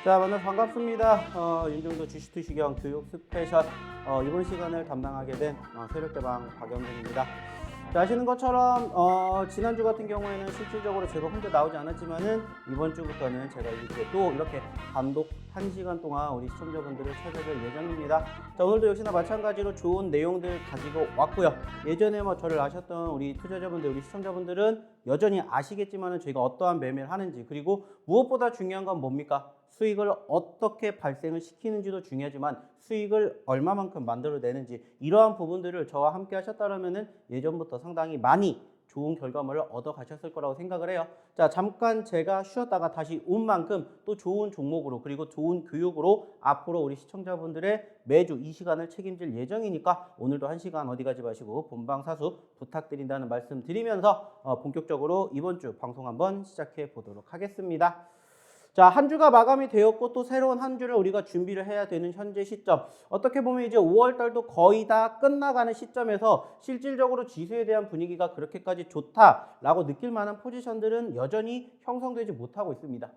자, 만나서 반갑습니다. 윤정도 주식투시경 교육 스페셜 이번 시간을 담당하게 된 세력대방 박영근입니다. 자, 아시는 것처럼 지난주 같은 경우에는 실질적으로 제가 혼자 나오지 않았지만은 이번 주부터는 제가 이렇게 또 이렇게 단독 1시간 동안 우리 시청자분들을 찾아뵐 예정입니다. 자, 오늘도 역시나 마찬가지로 좋은 내용들 가지고 왔고요. 예전에 저를 아셨던 우리 투자자분들, 우리 시청자분들은 여전히 아시겠지만은 저희가 어떠한 매매를 하는지, 그리고 무엇보다 중요한 건 뭡니까? 수익을 어떻게 발생을 시키는지도 중요하지만 수익을 얼마만큼 만들어내는지, 이러한 부분들을 저와 함께 하셨다면 예전부터 상당히 많이 좋은 결과물을 얻어 가셨을 거라고 생각을 해요. 자, 잠깐 제가 쉬었다가 다시 온 만큼 또 좋은 종목으로, 그리고 좋은 교육으로 앞으로 우리 시청자분들의 매주 이 시간을 책임질 예정이니까 오늘도 1시간 어디 가지 마시고 본방사수 부탁드린다는 말씀 드리면서 본격적으로 이번 주 방송 한번 시작해 보도록 하겠습니다. 자, 한 주가 마감이 되었고 또 새로운 한 주를 우리가 준비를 해야 되는 현재 시점, 어떻게 보면 이제 5월 달도 거의 다 끝나가는 시점에서 실질적으로 지수에 대한 분위기가 그렇게까지 좋다라고 느낄 만한 포지션들은 여전히 형성되지 못하고 있습니다.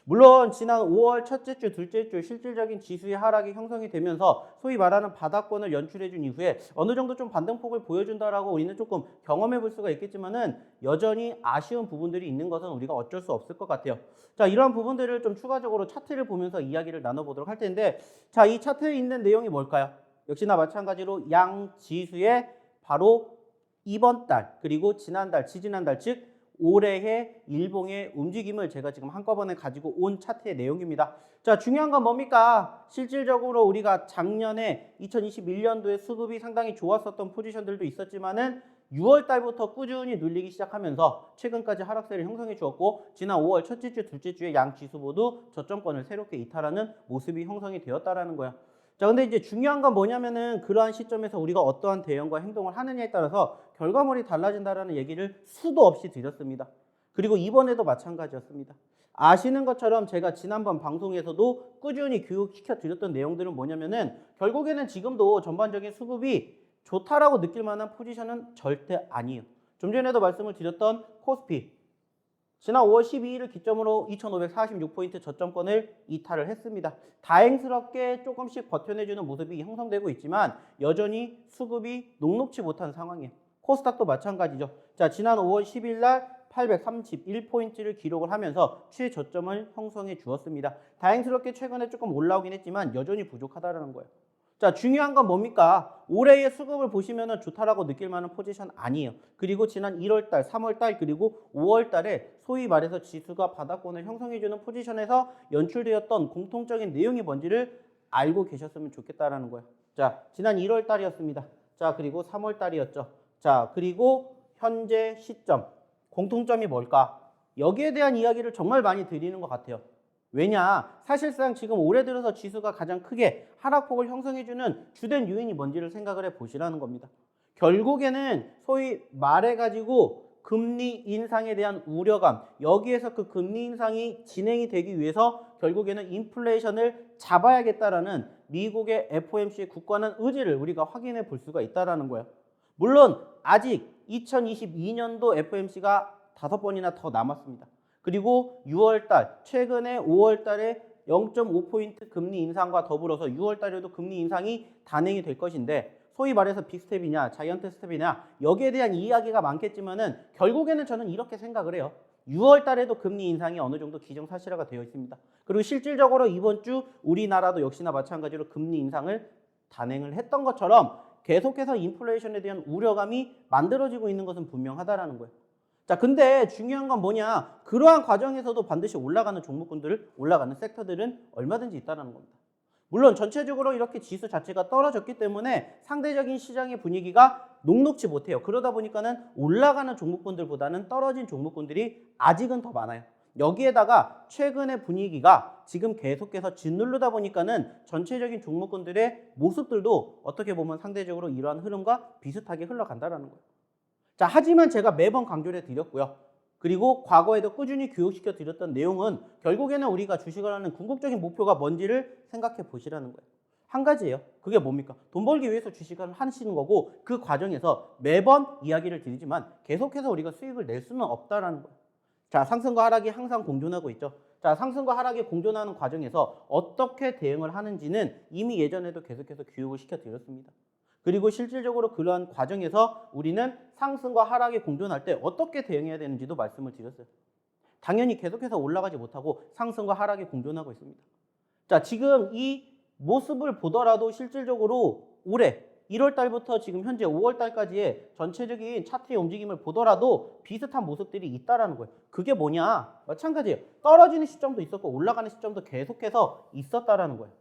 물론 지난 5월 첫째 주, 둘째 주 실질적인 지수의 하락이 형성이 되면서 소위 말하는 바닥권을 연출해 준 이후에 어느 정도 좀 반등폭을 보여준다라고 우리는 조금 경험해 볼 수가 있겠지만은 여전히 아쉬운 부분들이 있는 것은 우리가 어쩔 수 없을 것 같아요. 자, 이러한 부분들을 좀 추가적으로 차트를 보면서 이야기를 나눠보도록 할 텐데, 자, 이 차트에 있는 내용이 뭘까요? 역시나 마찬가지로 양 지수의 바로 이번 달, 그리고 지난달, 지지난달, 즉 올해의 일봉의 움직임을 제가 지금 한꺼번에 가지고 온 차트의 내용입니다. 자, 중요한 건 뭡니까? 실질적으로 우리가 작년에 2021년도에 수급이 상당히 좋았었던 포지션들도 있었지만은 6월 달부터 꾸준히 눌리기 시작하면서 최근까지 하락세를 형성해 주었고, 지난 5월 첫째 주, 둘째 주에 양 지수 모두 저점권을 새롭게 이탈하는 모습이 형성이 되었다라는 거야. 자, 근데 이제 중요한 건 뭐냐면은 그러한 시점에서 우리가 어떠한 대응과 행동을 하느냐에 따라서 결과물이 달라진다라는 얘기를 수도 없이 드렸습니다. 그리고 이번에도 마찬가지였습니다. 아시는 것처럼 제가 지난번 방송에서도 꾸준히 교육시켜 드렸던 내용들은 뭐냐면은 결국에는 지금도 전반적인 수급이 좋다라고 느낄 만한 포지션은 절대 아니에요. 좀 전에도 말씀을 드렸던 코스피, 지난 5월 12일을 기점으로 2546포인트 저점권을 이탈을 했습니다. 다행스럽게 조금씩 버텨내주는 모습이 형성되고 있지만 여전히 수급이 녹록치 못한 상황이에요. 코스닥도 마찬가지죠. 자, 지난 5월 10일 날 831포인트를 기록을 하면서 최저점을 형성해 주었습니다. 다행스럽게 최근에 조금 올라오긴 했지만 여전히 부족하다는 거예요. 자, 중요한 건 뭡니까? 올해의 수급을 보시면 좋다라고 느낄 만한 포지션 아니에요. 그리고 지난 1월달, 3월달, 그리고 5월달에 소위 말해서 지수가 바닥권을 형성해주는 포지션에서 연출되었던 공통적인 내용이 뭔지를 알고 계셨으면 좋겠다라는 거예요. 자, 지난 1월달이었습니다. 자, 그리고 3월달이었죠. 자, 그리고 현재 시점, 공통점이 뭘까? 여기에 대한 이야기를 정말 많이 드리는 것 같아요. 왜냐? 사실상 지금 올해 들어서 지수가 가장 크게 하락폭을 형성해주는 주된 요인이 뭔지를 생각을 해보시라는 겁니다. 결국에는 소위 말해가지고 금리 인상에 대한 우려감, 여기에서 그 금리 인상이 진행이 되기 위해서 결국에는 인플레이션을 잡아야겠다라는 미국의 FOMC의 굳건한 의지를 우리가 확인해 볼 수가 있다는 거예요. 물론 아직 2022년도 FOMC가 5번이나 더 남았습니다. 그리고 6월달, 최근에 5월달에 0.5포인트 금리 인상과 더불어서 6월달에도 금리 인상이 단행이 될 것인데, 소위 말해서 빅스텝이냐 자이언트 스텝이냐 여기에 대한 이야기가 많겠지만은 결국에는 저는 이렇게 생각을 해요. 6월달에도 금리 인상이 어느 정도 기정사실화가 되어 있습니다. 그리고 실질적으로 이번 주 우리나라도 역시나 마찬가지로 금리 인상을 단행을 했던 것처럼 계속해서 인플레이션에 대한 우려감이 만들어지고 있는 것은 분명하다라는 거예요. 자, 근데 중요한 건 뭐냐? 그러한 과정에서도 반드시 올라가는 종목군들, 올라가는 섹터들은 얼마든지 있다는 겁니다. 물론 전체적으로 이렇게 지수 자체가 떨어졌기 때문에 상대적인 시장의 분위기가 녹록지 못해요. 그러다 보니까는 올라가는 종목군들보다는 떨어진 종목군들이 아직은 더 많아요. 여기에다가 최근의 분위기가 지금 계속해서 짓누르다 보니까는 전체적인 종목군들의 모습들도 어떻게 보면 상대적으로 이러한 흐름과 비슷하게 흘러간다는 거예요. 자, 하지만 제가 매번 강조를 해드렸고요. 그리고 과거에도 꾸준히 교육시켜 드렸던 내용은 결국에는 우리가 주식을 하는 궁극적인 목표가 뭔지를 생각해 보시라는 거예요. 한 가지예요. 그게 뭡니까? 돈 벌기 위해서 주식을 하시는 거고, 그 과정에서 매번 이야기를 드리지만 계속해서 우리가 수익을 낼 수는 없다라는 거예요. 자, 상승과 하락이 항상 공존하고 있죠. 자, 상승과 하락이 공존하는 과정에서 어떻게 대응을 하는지는 이미 예전에도 계속해서 교육을 시켜드렸습니다. 그리고 실질적으로 그러한 과정에서 우리는 상승과 하락이 공존할 때 어떻게 대응해야 되는지도 말씀을 드렸어요. 당연히 계속해서 올라가지 못하고 상승과 하락이 공존하고 있습니다. 자, 지금 이 모습을 보더라도 실질적으로 올해 1월 달부터 지금 현재 5월 달까지의 전체적인 차트의 움직임을 보더라도 비슷한 모습들이 있다라는 거예요. 그게 뭐냐? 마찬가지예요. 떨어지는 시점도 있었고 올라가는 시점도 계속해서 있었다라는 거예요.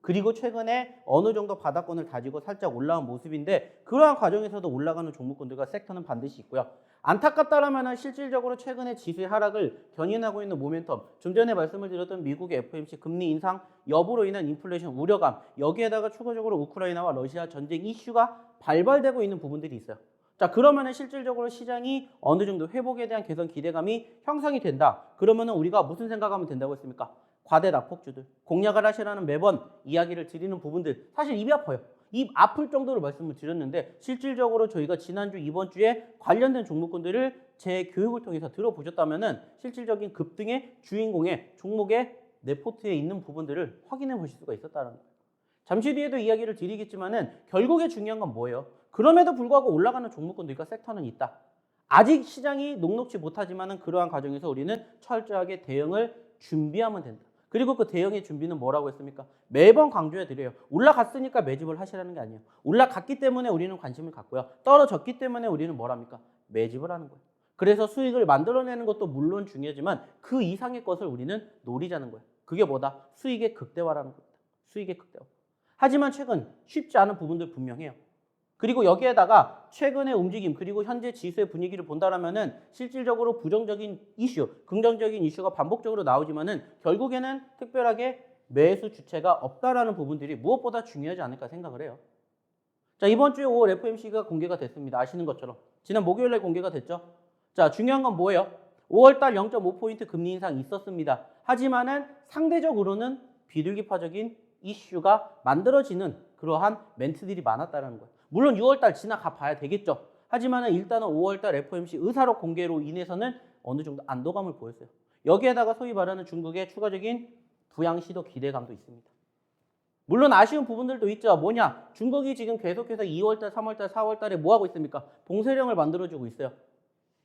그리고 최근에 어느 정도 바닥권을 다지고 살짝 올라온 모습인데 그러한 과정에서도 올라가는 종목군들과 섹터는 반드시 있고요. 안타깝다라면 실질적으로 최근에 지수의 하락을 견인하고 있는 모멘텀, 좀 전에 말씀을 드렸던 미국의 FOMC 금리 인상 여부로 인한 인플레이션 우려감, 여기에다가 추가적으로 우크라이나와 러시아 전쟁 이슈가 발발되고 있는 부분들이 있어요. 자, 그러면은 실질적으로 시장이 어느 정도 회복에 대한 개선 기대감이 형성이 된다. 그러면은 우리가 무슨 생각하면 된다고 했습니까? 과대 낙폭주들, 공략을 하시라는 매번 이야기를 드리는 부분들, 사실 입이 아파요. 입 아플 정도로 말씀을 드렸는데 실질적으로 저희가 지난주, 이번 주에 관련된 종목군들을 제 교육을 통해서 들어보셨다면은 실질적인 급등의 주인공의 종목의 내 포트에 있는 부분들을 확인해 보실 수가 있었다는 거예요. 잠시 뒤에도 이야기를 드리겠지만은 결국에 중요한 건 뭐예요? 그럼에도 불구하고 올라가는 종목군들과 섹터는 있다. 아직 시장이 녹록지 못하지만은 그러한 과정에서 우리는 철저하게 대응을 준비하면 된다. 그리고 그 대응의 준비는 뭐라고 했습니까? 매번 강조해 드려요. 올라갔으니까 매집을 하시라는 게 아니에요. 올라갔기 때문에 우리는 관심을 갖고요. 떨어졌기 때문에 우리는 뭘 합니까? 매집을 하는 거예요. 그래서 수익을 만들어내는 것도 물론 중요하지만 그 이상의 것을 우리는 노리자는 거예요. 그게 뭐다? 수익의 극대화라는 겁니다. 수익의 극대화. 하지만 최근 쉽지 않은 부분들 분명해요. 그리고 여기에다가 최근의 움직임 그리고 현재 지수의 분위기를 본다라면은 실질적으로 부정적인 이슈, 긍정적인 이슈가 반복적으로 나오지만은 결국에는 특별하게 매수 주체가 없다라는 부분들이 무엇보다 중요하지 않을까 생각을 해요. 자, 이번 주에 5월 FOMC가 공개가 됐습니다. 아시는 것처럼 지난 목요일에 공개가 됐죠. 자, 중요한 건 뭐예요? 5월달 0.5포인트 금리 인상 있었습니다. 하지만은 상대적으로는 비둘기파적인 이슈가 만들어지는 그러한 멘트들이 많았다는 거예요. 물론 6월달 지나가 봐야 되겠죠. 하지만 일단은 5월달 FOMC 의사록 공개로 인해서는 어느 정도 안도감을 보였어요. 여기에다가 소위 말하는 중국의 추가적인 부양 시도 기대감도 있습니다. 물론 아쉬운 부분들도 있죠. 뭐냐? 중국이 지금 계속해서 2월달, 3월달, 4월달에 뭐 하고 있습니까? 봉쇄령을 만들어주고 있어요.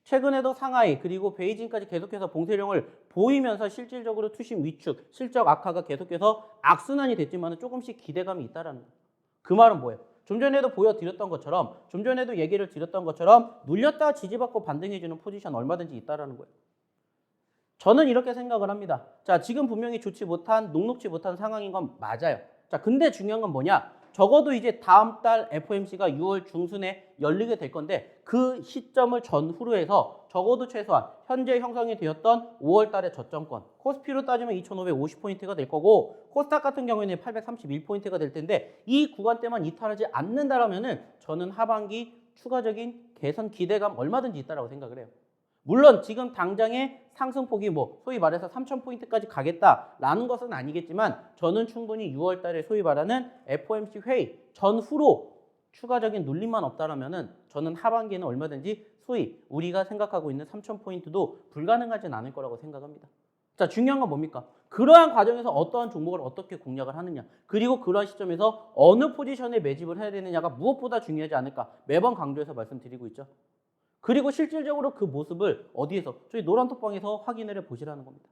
최근에도 상하이 그리고 베이징까지 계속해서 봉쇄령을 보이면서 실질적으로 투심 위축, 실적 악화가 계속해서 악순환이 됐지만 조금씩 기대감이 있다는 거예요. 그 말은 뭐예요? 좀 전에도 보여드렸던 것처럼, 좀 전에도 얘기를 드렸던 것처럼 눌렸다 지지받고 반등해주는 포지션 얼마든지 있다는 거예요. 저는 이렇게 생각을 합니다. 자, 지금 분명히 좋지 못한, 녹록지 못한 상황인 건 맞아요. 자, 근데 중요한 건 뭐냐? 적어도 이제 다음 달 FOMC가 6월 중순에 열리게 될 건데 그 시점을 전후로 해서 적어도 최소한 현재 형성이 되었던 5월 달의 저점권 코스피로 따지면 2550포인트가 될 거고 코스닥 같은 경우에는 831포인트가 될 텐데 이 구간대만 이탈하지 않는다라면은 저는 하반기 추가적인 개선 기대감 얼마든지 있다라고 생각을 해요. 물론 지금 당장의 상승폭이 뭐 소위 말해서 3000포인트까지 가겠다라는 것은 아니겠지만 저는 충분히 6월 달에 소위 말하는 FOMC 회의 전후로 추가적인 눌림만 없다라면은 저는 하반기에는 얼마든지 소위 우리가 생각하고 있는 3000포인트도 불가능하진 않을 거라고 생각합니다. 자, 중요한 건 뭡니까? 그러한 과정에서 어떠한 종목을 어떻게 공략을 하느냐 그리고 그러한 시점에서 어느 포지션에 매집을 해야 되느냐가 무엇보다 중요하지 않을까 매번 강조해서 말씀드리고 있죠. 그리고 실질적으로 그 모습을 어디에서? 저희 노란톡방에서 확인을 해보시라는 겁니다.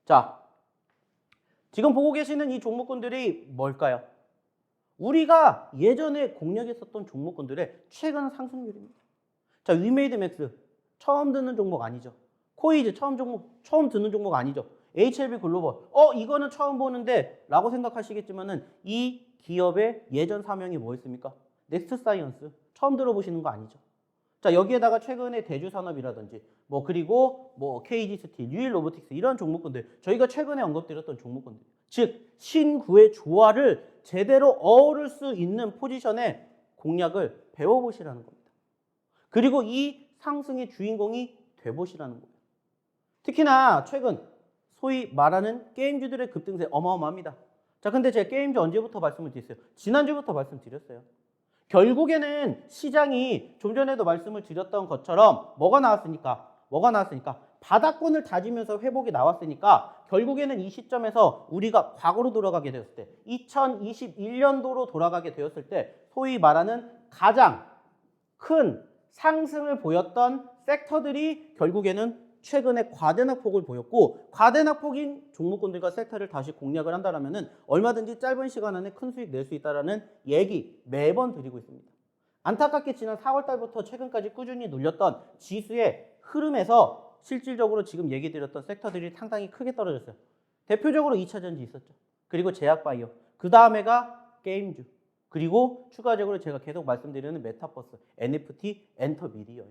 자, 지금 보고 계시는 이 종목군들이 뭘까요? 우리가 예전에 공략했었던 종목군들의 최근 상승률입니다. 자, 위메이드 맥스 처음 듣는 종목 아니죠. 코이즈 처음 듣는 종목 아니죠. HLB 글로벌 이거는 처음 보는데 라고 생각하시겠지만은 이 기업의 예전 사명이 뭐였습니까? 넥스트 사이언스 처음 들어보시는 거 아니죠. 자, 여기에다가 최근에 대주산업이라든지 그리고 KG 스틸, 유일 로보틱스 이런 종목군들 저희가 최근에 언급드렸던 종목군들 즉 신구의 조화를 제대로 어우를 수 있는 포지션의 공략을 배워보시라는 겁니다. 그리고 이 상승의 주인공이 돼보시라는 거예요. 특히나 최근 소위 말하는 게임주들의 급등세 어마어마합니다. 자, 근데 제가 게임주 언제부터 말씀을 드렸어요? 지난주부터 말씀드렸어요. 결국에는 시장이 좀 전에도 말씀을 드렸던 것처럼 뭐가 나왔습니까? 바닥권을 다지면서 회복이 나왔으니까 결국에는 이 시점에서 우리가 과거로 돌아가게 되었을 때 2021년도로 돌아가게 되었을 때 소위 말하는 가장 큰 상승을 보였던 섹터들이 결국에는 최근에 과대낙폭을 보였고 과대낙폭인 종목군들과 섹터를 다시 공략을 한다면 얼마든지 짧은 시간 안에 큰 수익 낼 수 있다는 얘기 매번 드리고 있습니다. 안타깝게 지난 4월 달부터 최근까지 꾸준히 눌렸던 지수의 흐름에서 실질적으로 지금 얘기 드렸던 섹터들이 상당히 크게 떨어졌어요. 대표적으로 2차전지 있었죠. 그리고 제약바이오. 그 다음에가 게임주. 그리고 추가적으로 제가 계속 말씀드리는 메타버스, NFT, 엔터미디어예요.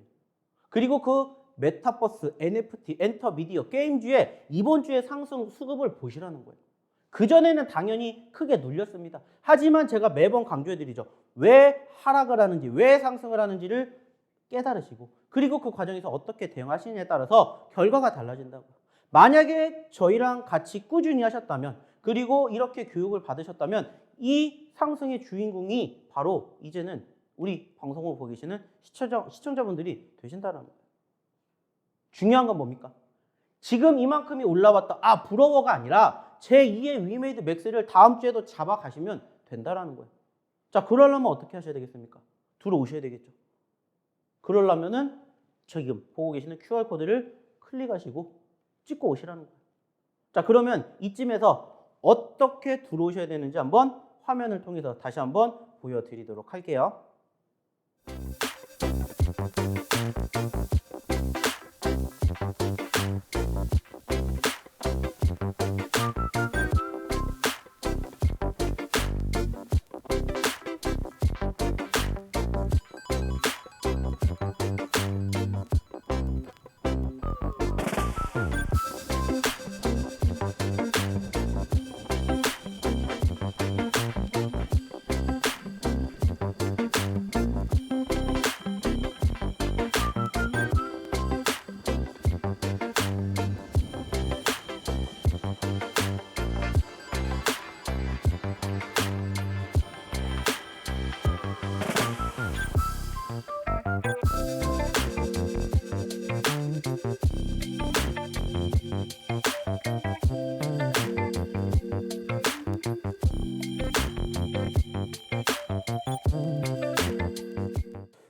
그리고 그 메타버스, NFT, 엔터미디어, 게임주의 이번 주의 상승 수급을 보시라는 거예요. 그전에는 당연히 크게 눌렸습니다. 하지만 제가 매번 강조해드리죠. 왜 하락을 하는지, 왜 상승을 하는지를 깨달으시고 그리고 그 과정에서 어떻게 대응하시느냐에 따라서 결과가 달라진다고요. 만약에 저희랑 같이 꾸준히 하셨다면 그리고 이렇게 교육을 받으셨다면 이 상승의 주인공이 바로 이제는 우리 방송을 보고 계시는 시청자분들이 되신다는 거예요. 중요한 건 뭡니까? 지금 이만큼이 올라왔다. 부러워가 아니라 제2의 위메이드 맥스를 다음 주에도 잡아가시면 된다라는 거예요. 자, 그러려면 어떻게 하셔야 되겠습니까? 들어오셔야 되겠죠. 그러려면은 지금 보고 계시는 QR코드를 클릭하시고 찍고 오시라는 거예요. 자, 그러면 이쯤에서 어떻게 들어오셔야 되는지 한번 화면을 통해서 다시 한번 보여드리도록 할게요.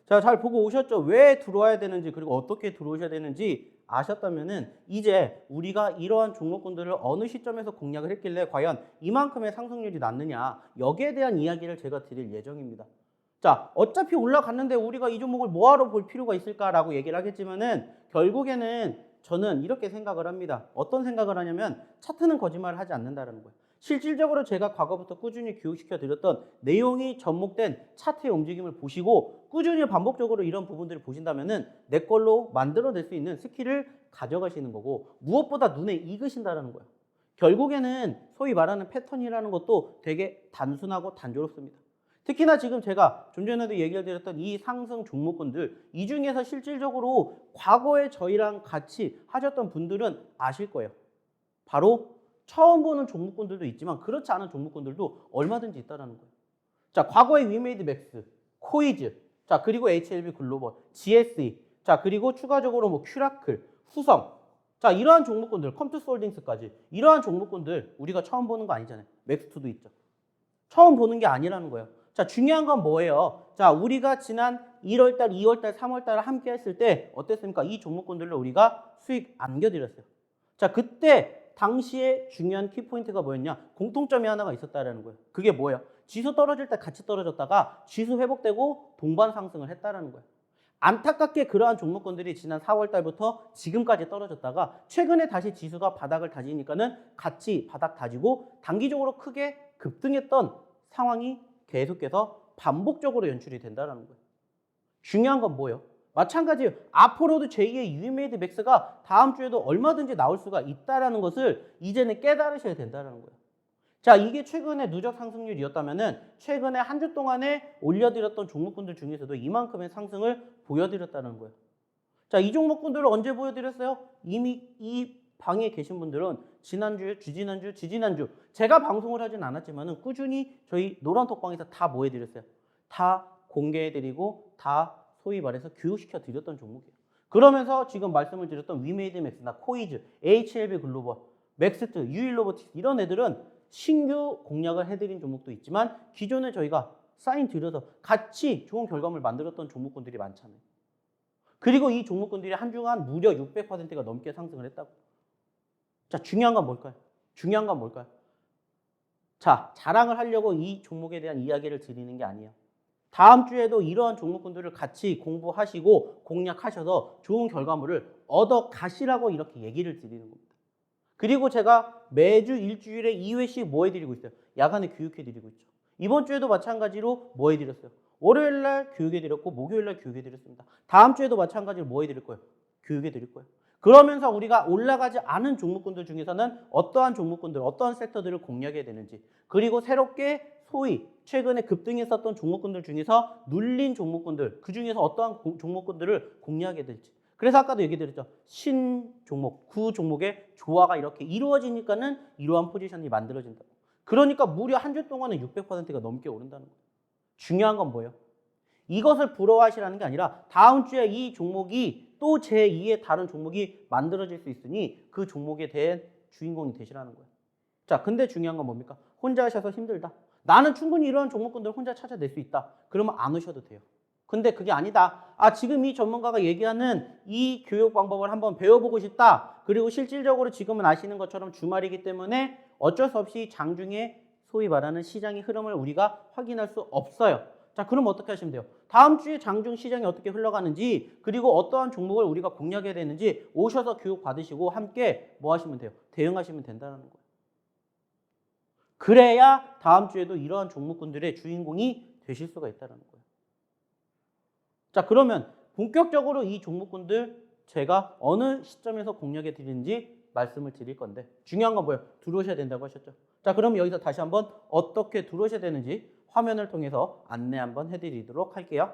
자, 잘 보고 오셨죠? 왜 들어와야 되는지 그리고 어떻게 들어오셔야 되는지 아셨다면은 이제 우리가 이러한 종목군들을 어느 시점에서 공략을 했길래 과연 이만큼의 상승률이 났느냐 여기에 대한 이야기를 제가 드릴 예정입니다. 자, 어차피 올라갔는데 우리가 이 종목을 뭐하러 볼 필요가 있을까라고 얘기를 하겠지만은 결국에는 저는 이렇게 생각을 합니다. 어떤 생각을 하냐면 차트는 거짓말을 하지 않는다는 거예요. 실질적으로 제가 과거부터 꾸준히 교육시켜 드렸던 내용이 접목된 차트의 움직임을 보시고 꾸준히 반복적으로 이런 부분들을 보신다면은 내 걸로 만들어낼 수 있는 스킬을 가져가시는 거고 무엇보다 눈에 익으신다는 거예요. 결국에는 소위 말하는 패턴이라는 것도 되게 단순하고 단조롭습니다. 특히나 지금 제가 좀 전에도 얘기를 드렸던 이 상승 종목군들 이 중에서 실질적으로 과거에 저희랑 같이 하셨던 분들은 아실 거예요. 바로 처음 보는 종목군들도 있지만 그렇지 않은 종목군들도 얼마든지 있다는 거예요. 자, 과거의 위메이드 맥스, 코이즈, 자 그리고 HLB 글로벌, GSE, 자 그리고 추가적으로 뭐 큐라클, 후성, 자 이러한 종목군들, 컴투스홀딩스까지 이러한 종목군들 우리가 처음 보는 거 아니잖아요. 맥스투도 있죠. 처음 보는 게 아니라는 거예요. 자, 중요한 건 뭐예요? 자, 우리가 지난 1월달, 2월달, 3월달 함께 했을 때 어땠습니까? 이 종목군들로 우리가 수익 안겨드렸어요. 자, 그때 당시에 중요한 키포인트가 뭐였냐? 공통점이 하나가 있었다는 거예요. 그게 뭐예요? 지수 떨어질 때 같이 떨어졌다가 지수 회복되고 동반 상승을 했다는 거예요. 안타깝게 그러한 종목군들이 지난 4월 달부터 지금까지 떨어졌다가 최근에 다시 지수가 바닥을 다지니까는 같이 바닥 다지고 단기적으로 크게 급등했던 상황이 계속해서 반복적으로 연출이 된다는 거예요. 중요한 건 뭐예요? 마찬가지예요. 앞으로도 제2의 유니메이드 맥스가 다음 주에도 얼마든지 나올 수가 있다는 것을 이제는 깨달으셔야 된다는 거예요. 자, 이게 최근에 누적 상승률이었다면은 최근에 한 주 동안에 올려드렸던 종목군들 중에서도 이만큼의 상승을 보여드렸다는 거예요. 자, 이 종목군들을 언제 보여드렸어요? 이미 이 방에 계신 분들은 지난주, 주지난주, 지지난주 제가 방송을 하진 않았지만은 꾸준히 저희 노란톡방에서 다 뭐 해드렸어요? 다 공개해드리고 다 소위 말해서 교육시켜 드렸던 종목이에요. 그러면서 지금 말씀을 드렸던 위메이드맥스나 코이즈, HLB 글로벌, 맥스트, 유일로보틱스 이런 애들은 신규 공략을 해드린 종목도 있지만 기존에 저희가 사인 드려서 같이 좋은 결과물 만들었던 종목군들이 많잖아요. 그리고 이 종목군들이 한 주간 무려 600%가 넘게 상승을 했다고. 자, 중요한 건 뭘까요? 중요한 건 뭘까요? 자, 자랑을 하려고 이 종목에 대한 이야기를 드리는 게 아니에요. 다음 주에도 이러한 종목군들을 같이 공부하시고 공략하셔서 좋은 결과물을 얻어 가시라고 이렇게 얘기를 드리는 겁니다. 그리고 제가 매주 일주일에 2회씩 뭐 해드리고 있어요? 야간에 교육해드리고 있죠. 이번 주에도 마찬가지로 뭐 해드렸어요? 월요일날 교육해드렸고 목요일날 교육해드렸습니다. 다음 주에도 마찬가지로 뭐 해드릴 거예요? 교육해드릴 거예요. 그러면서 우리가 올라가지 않은 종목군들 중에서는 어떠한 종목군들, 어떠한 섹터들을 공략해야 되는지, 그리고 새롭게 소위 최근에 급등했었던 종목군들 중에서 눌린 종목군들, 그 중에서 어떠한 종목군들을 공략해야 될지. 그래서 아까도 얘기 드렸죠. 신 종목, 구 종목의 조화가 이렇게 이루어지니까는 이러한 포지션이 만들어진다. 그러니까 무려 한 주 동안은 600%가 넘게 오른다는 거예요. 중요한 건 뭐예요? 이것을 부러워하시라는 게 아니라 다음 주에 이 종목이 또 제2의 다른 종목이 만들어질 수 있으니 그 종목에 대한 주인공이 되시라는 거예요. 자, 근데 중요한 건 뭡니까? 혼자 하셔서 힘들다. 나는 충분히 이런 종목군들 혼자 찾아낼 수 있다. 그러면 안 오셔도 돼요. 근데 그게 아니다. 아, 지금 이 전문가가 얘기하는 이 교육 방법을 한번 배워보고 싶다. 그리고 실질적으로 지금은 아시는 것처럼 주말이기 때문에 어쩔 수 없이 장중에 소위 말하는 시장의 흐름을 우리가 확인할 수 없어요. 자, 그럼 어떻게 하시면 돼요? 다음 주에 장중 시장이 어떻게 흘러가는지, 그리고 어떠한 종목을 우리가 공략해야 되는지 오셔서 교육 받으시고 함께 뭐 하시면 돼요? 대응하시면 된다는 거예요. 그래야 다음 주에도 이러한 종목군들의 주인공이 되실 수가 있다는 거예요. 자, 그러면 본격적으로 이 종목군들 제가 어느 시점에서 공략해 드리는지 말씀을 드릴 건데, 중요한 건 뭐예요? 들어오셔야 된다고 하셨죠. 자, 그럼 여기서 다시 한번 어떻게 들어오셔야 되는지 화면을 통해서 안내 한번 해드리도록 할게요.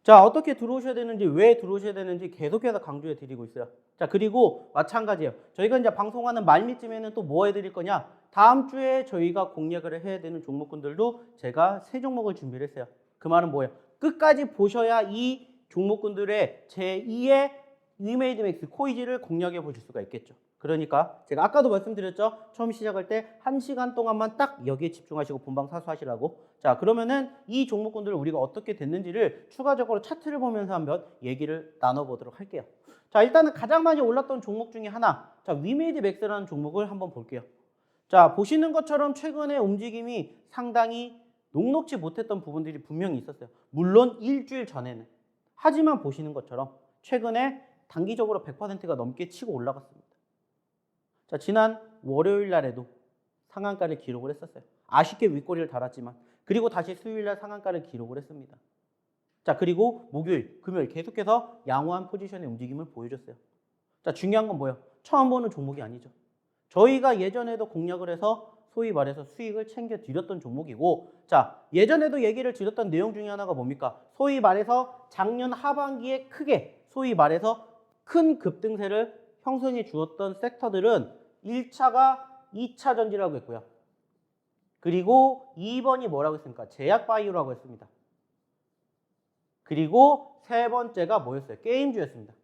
자, 어떻게 들어오셔야 되는지, 왜 들어오셔야 되는지 계속해서 강조해 드리고 있어요. 자, 그리고 마찬가지예요. 저희가 이제 방송하는 말미쯤에는 또 뭐 해드릴 거냐? 다음 주에 저희가 공략을 해야 되는 종목군들도 제가 3종목을 준비를 했어요. 그 말은 뭐예요? 끝까지 보셔야 이 종목군들의 제2의 위메이드맥스 코이지를 공략해 보실 수가 있겠죠. 그러니까 제가 아까도 말씀드렸죠. 처음 시작할 때 1시간 동안만 딱 여기에 집중하시고 본방 사수하시라고. 자, 그러면은 이 종목군들을 우리가 어떻게 됐는지를 추가적으로 차트를 보면서 한번 얘기를 나눠보도록 할게요. 자, 일단은 가장 많이 올랐던 종목 중에 하나, 자, 위메이드맥스라는 종목을 한번 볼게요. 자, 보시는 것처럼 최근에 움직임이 상당히 녹록지 못했던 부분들이 분명히 있었어요. 물론 일주일 전에는. 하지만 보시는 것처럼 최근에 단기적으로 100%가 넘게 치고 올라갔습니다. 자, 지난 월요일 날에도 상한가를 기록을 했었어요. 아쉽게 윗꼬리를 달았지만, 그리고 다시 수요일 날 상한가를 기록을 했습니다. 자, 그리고 목요일, 금요일 계속해서 양호한 포지션의 움직임을 보여줬어요. 자, 중요한 건 뭐예요? 처음 보는 종목이 아니죠. 저희가 예전에도 공략을 해서 소위 말해서 수익을 챙겨드렸던 종목이고, 자, 예전에도 얘기를 드렸던 내용 중에 하나가 뭡니까? 소위 말해서 작년 하반기에 크게, 소위 말해서 큰 급등세를 형성해 주었던 섹터들은 1차가 2차 전지라고 했고요. 그리고 2번이 뭐라고 했습니까? 제약바이오라고 했습니다. 그리고 세 번째가 뭐였어요? 게임주였습니다.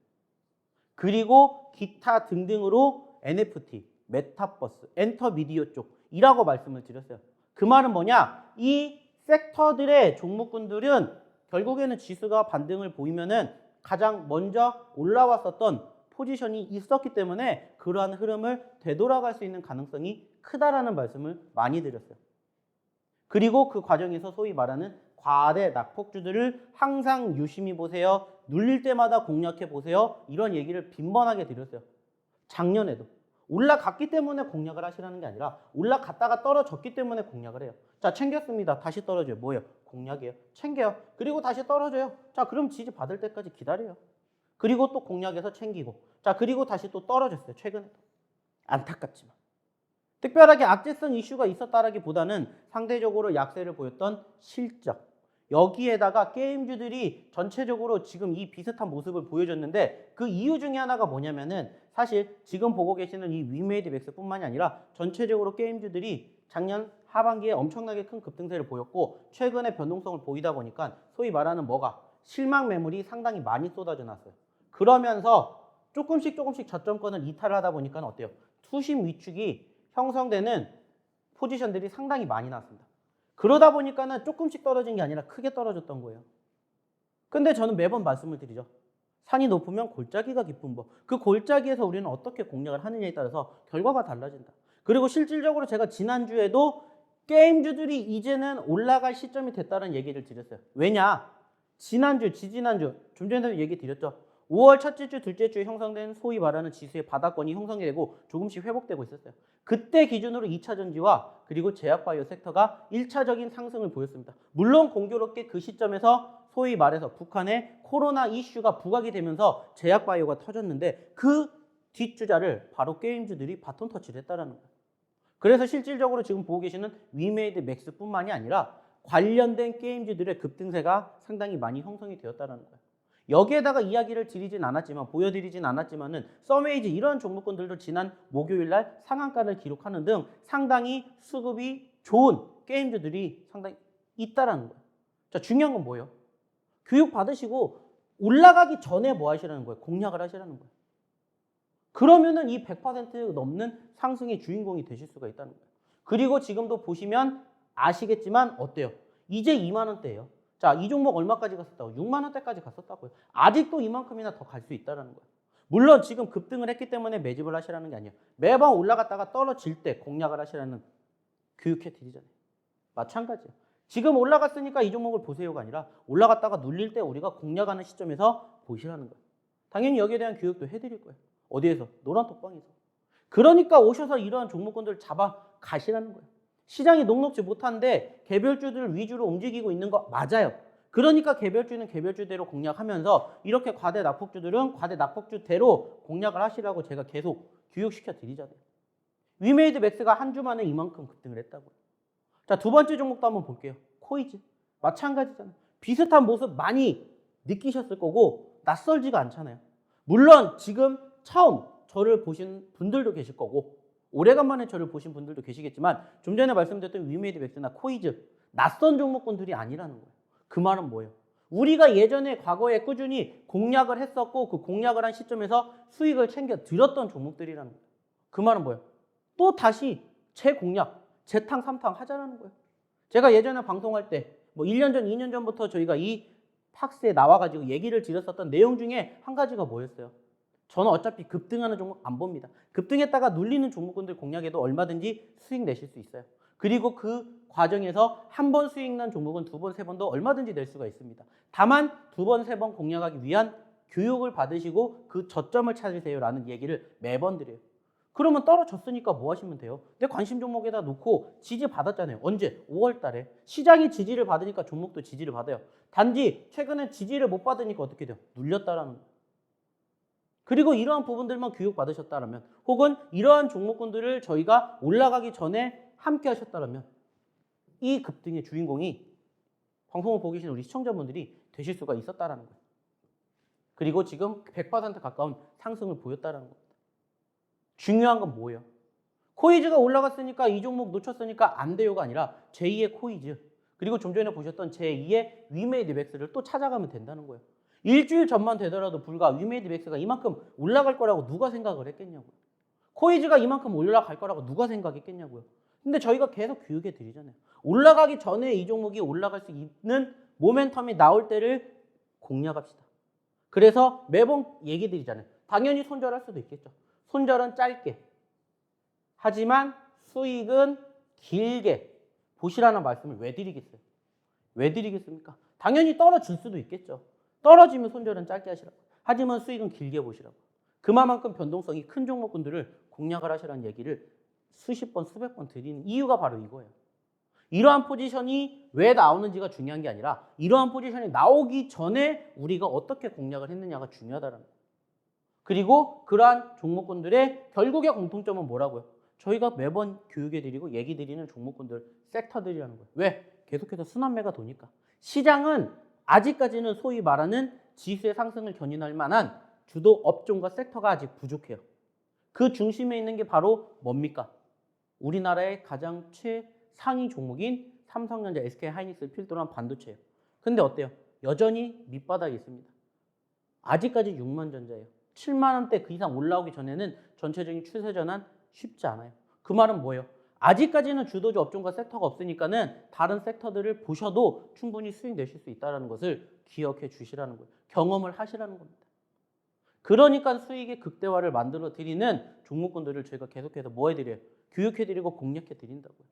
그리고 기타 등등으로 NFT, 메타버스, 엔터미디어 쪽이라고 말씀을 드렸어요. 그 말은 뭐냐? 이 섹터들의 종목군들은 결국에는 지수가 반등을 보이면은 가장 먼저 올라왔었던 포지션이 있었기 때문에 그러한 흐름을 되돌아갈 수 있는 가능성이 크다라는 말씀을 많이 드렸어요. 그리고 그 과정에서 소위 말하는 과대 낙폭주들을 항상 유심히 보세요. 눌릴 때마다 공략해 보세요. 이런 얘기를 빈번하게 드렸어요. 작년에도. 올라갔기 때문에 공략을 하시라는 게 아니라 올라갔다가 떨어졌기 때문에 공략을 해요. 자, 챙겼습니다. 다시 떨어져요. 뭐예요? 공략이에요. 챙겨요. 그리고 다시 떨어져요. 자, 그럼 지지 받을 때까지 기다려요. 그리고 또 공략해서 챙기고. 자, 그리고 다시 또 떨어졌어요. 최근에도. 안타깝지만. 특별하게 악재성 이슈가 있었다라기보다는 상대적으로 약세를 보였던 실적. 여기에다가 게임주들이 전체적으로 지금 이 비슷한 모습을 보여줬는데 그 이유 중에 하나가 뭐냐면은 사실 지금 보고 계시는 이 위메이드 맥스뿐만이 아니라 전체적으로 게임주들이 작년 하반기에 엄청나게 큰 급등세를 보였고 최근에 변동성을 보이다 보니까 소위 말하는 뭐가 실망 매물이 상당히 많이 쏟아져 났어요. 그러면서 조금씩 저점권을 이탈하다 보니까 어때요? 투심 위축이 형성되는 포지션들이 상당히 많이 났습니다. 그러다 보니까는 조금씩 떨어진 게 아니라 크게 떨어졌던 거예요. 근데 저는 매번 말씀을 드리죠. 산이 높으면 골짜기가 깊은 법. 그 골짜기에서 우리는 어떻게 공략을 하느냐에 따라서 결과가 달라진다. 그리고 실질적으로 제가 지난주에도 게임주들이 이제는 올라갈 시점이 됐다는 얘기를 드렸어요. 왜냐? 지난주, 지지난주 좀 전에도 얘기 드렸죠. 5월 첫째 주, 둘째 주에 형성된 소위 말하는 지수의 바닥권이 형성이 되고 조금씩 회복되고 있었어요. 그때 기준으로 2차 전지와 그리고 제약바이오 섹터가 1차적인 상승을 보였습니다. 물론 공교롭게 그 시점에서 소위 말해서 북한의 코로나 이슈가 부각이 되면서 제약바이오가 터졌는데 그 뒷주자를 바로 게임주들이 바톤 터치를 했다는 거예요. 그래서 실질적으로 지금 보고 계시는 위메이드 맥스뿐만이 아니라 관련된 게임주들의 급등세가 상당히 많이 형성이 되었다는 거예요. 여기에다가 이야기를 드리진 않았지만 보여드리진 않았지만은 서메이즈 이런 종목군들도 지난 목요일날 상한가를 기록하는 등 상당히 수급이 좋은 게임주들이 상당히 있다라는 거예요. 자, 중요한 건 뭐예요? 교육 받으시고 올라가기 전에 뭐 하시라는 거예요? 공략을 하시라는 거예요. 그러면은 이 100% 넘는 상승의 주인공이 되실 수가 있다는 거예요. 그리고 지금도 보시면 아시겠지만 어때요? 이제 2만 원대예요. 자, 이 종목 얼마까지 갔었다고? 6만 원대까지 갔었다고요. 아직도 이만큼이나 더 갈 수 있다는 거예요. 물론 지금 급등을 했기 때문에 매집을 하시라는 게 아니에요. 매번 올라갔다가 떨어질 때 공략을 하시라는 교육해 드리잖아요. 마찬가지예요. 지금 올라갔으니까 이 종목을 보세요가 아니라 올라갔다가 눌릴 때 우리가 공략하는 시점에서 보시라는 거예요. 당연히 여기에 대한 교육도 해드릴 거예요. 어디에서? 노란톡방에서. 그러니까 오셔서 이러한 종목군들을 잡아 가시라는 거예요. 시장이 녹록지 못한데 개별주들 위주로 움직이고 있는 거 맞아요. 그러니까 개별주는 개별주대로 공략하면서 이렇게 과대 낙폭주들은 과대 낙폭주대로 공략을 하시라고 제가 계속 교육시켜 드리잖아요. 위메이드 맥스가 한 주 만에 이만큼 급등을 했다고요. 자, 두 번째 종목도 한번 볼게요. 코이즈. 마찬가지잖아요. 비슷한 모습 많이 느끼셨을 거고 낯설지가 않잖아요. 물론 지금 처음 저를 보신 분들도 계실 거고 오래간만에 저를 보신 분들도 계시겠지만 좀 전에 말씀드렸던 위메이드 맥스나 코이즈 낯선 종목군들이 아니라는 거예요. 그 말은 뭐예요? 우리가 예전에 과거에 꾸준히 공략을 했었고 그 공략을 한 시점에서 수익을 챙겨 드렸던 종목들이라는 거예요. 그 말은 뭐예요? 또 다시 재공략, 재탕, 삼탕 하자라는 거예요. 제가 예전에 방송할 때 뭐 1년 전, 2년 전부터 저희가 이 팍스에 나와가지고 얘기를 드렸었던 내용 중에 한 가지가 뭐였어요? 저는 어차피 급등하는 종목 안 봅니다. 급등했다가 눌리는 종목군들 공략해도 얼마든지 수익 내실 수 있어요. 그리고 그 과정에서 한 번 수익 난 종목은 두 번, 세 번도 얼마든지 낼 수가 있습니다. 다만 두 번, 세 번 공략하기 위한 교육을 받으시고 그 저점을 찾으세요라는 얘기를 매번 드려요. 그러면 떨어졌으니까 뭐 하시면 돼요? 내 관심 종목에다 놓고 지지 받았잖아요. 언제? 5월 달에. 시장이 지지를 받으니까 종목도 지지를 받아요. 단지 최근에 지지를 못 받으니까 어떻게 돼요? 눌렸다라는 거예요. 그리고 이러한 부분들만 교육 받으셨다면 혹은 이러한 종목군들을 저희가 올라가기 전에 함께 하셨다면 이 급등의 주인공이 방송을 보고 계신 우리 시청자분들이 되실 수가 있었다라는 거예요. 그리고 지금 100% 가까운 상승을 보였다는 겁니다. 중요한 건 뭐예요? 코이즈가 올라갔으니까 이 종목 놓쳤으니까 안 돼요가 아니라 제2의 코이즈 그리고 좀 전에 보셨던 제2의 위메이드 맥스를 또 찾아가면 된다는 거예요. 일주일 전만 되더라도 불과 위메이드 맥스가 이만큼 올라갈 거라고 누가 생각을 했겠냐고요. 코이즈가 이만큼 올라갈 거라고 누가 생각했겠냐고요. 근데 저희가 계속 교육해 드리잖아요. 올라가기 전에 이 종목이 올라갈 수 있는 모멘텀이 나올 때를 공략합시다. 그래서 매번 얘기 드리잖아요. 당연히 손절할 수도 있겠죠. 손절은 짧게. 하지만 수익은 길게 보시라는 말씀을 왜 드리겠어요? 왜 드리겠습니까? 당연히 떨어질 수도 있겠죠. 떨어지면 손절은 짧게 하시라고. 하지만 수익은 길게 보시라고. 그만큼 변동성이 큰 종목군들을 공략을 하시라는 얘기를 수십 번, 수백 번 드리는 이유가 바로 이거예요. 이러한 포지션이 왜 나오는지가 중요한 게 아니라 이러한 포지션이 나오기 전에 우리가 어떻게 공략을 했느냐가 중요하다는 거예요. 그리고 그러한 종목군들의 결국의 공통점은 뭐라고요? 저희가 매번 교육해드리고 얘기드리는 종목군들, 섹터들이라는 거예요. 왜? 계속해서 순환매가 도니까. 시장은 아직까지는 소위 말하는 지수의 상승을 견인할 만한 주도 업종과 섹터가 아직 부족해요. 그 중심에 있는 게 바로 뭡니까? 우리나라의 가장 최상위 종목인 삼성전자, SK하이닉스를 필두로 한 반도체예요. 근데 어때요? 여전히 밑바닥에 있습니다. 아직까지 6만 전자예요. 7만 원대 그 이상 올라오기 전에는 전체적인 추세 전환 쉽지 않아요. 그 말은 뭐예요? 아직까지는 주도주 업종과 섹터가 없으니까는 다른 섹터들을 보셔도 충분히 수익 내실 수 있다는 것을 기억해 주시라는 거예요. 경험을 하시라는 겁니다. 그러니까 수익의 극대화를 만들어 드리는 종목군들을 저희가 계속해서 뭐 해드려요? 교육해 드리고 공략해 드린다고요.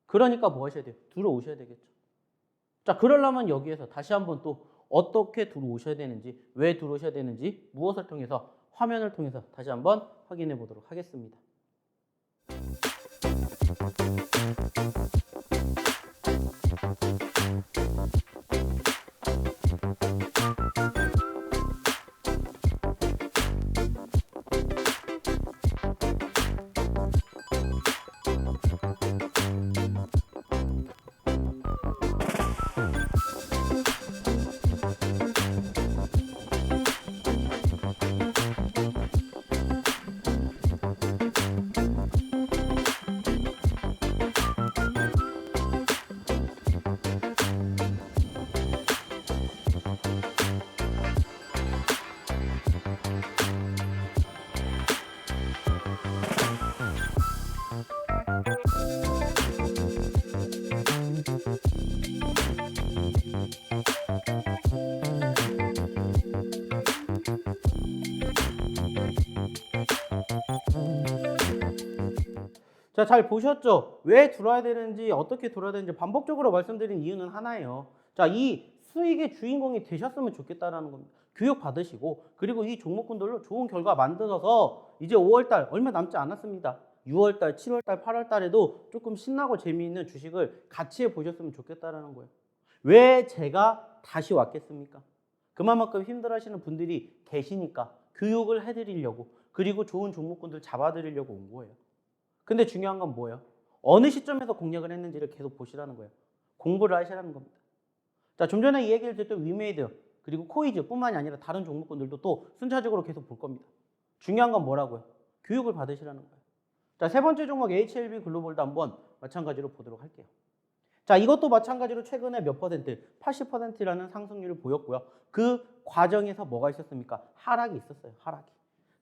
그러니까 뭐 하셔야 돼요? 들어오셔야 되겠죠. 자, 그러려면 여기에서 다시 한번 또 어떻게 들어오셔야 되는지, 왜 들어오셔야 되는지, 무엇을 통해서, 화면을 통해서 다시 한번 확인해 보도록 하겠습니다. 자, 잘 보셨죠? 왜 들어야 되는지, 어떻게 들어야 되는지 반복적으로 말씀드린 이유는 하나예요. 자, 이 수익의 주인공이 되셨으면 좋겠다라는 겁니다. 교육 받으시고, 그리고 이 종목군들로 좋은 결과 만들어서 이제 5월달 얼마 남지 않았습니다. 6월달, 7월달, 8월달에도 조금 신나고 재미있는 주식을 같이 해보셨으면 좋겠다라는 거예요. 왜 제가 다시 왔겠습니까? 그만큼 힘들어하시는 분들이 계시니까 교육을 해드리려고, 그리고 좋은 종목군들 잡아드리려고 온 거예요. 근데 중요한 건 뭐예요? 어느 시점에서 공략을 했는지를 계속 보시라는 거예요. 공부를 하시라는 겁니다. 자, 좀 전에 이 얘기를 드렸던 위메이드 그리고 코이즈 뿐만이 아니라 다른 종목군들도 또 순차적으로 계속 볼 겁니다. 중요한 건 뭐라고요? 교육을 받으시라는 거예요. 자, 세 번째 종목 HLB 글로벌도 한번 마찬가지로 보도록 할게요. 자, 이것도 마찬가지로 최근에 몇 퍼센트, 80%라는 상승률을 보였고요. 그 과정에서 뭐가 있었습니까? 하락이 있었어요. 하락이.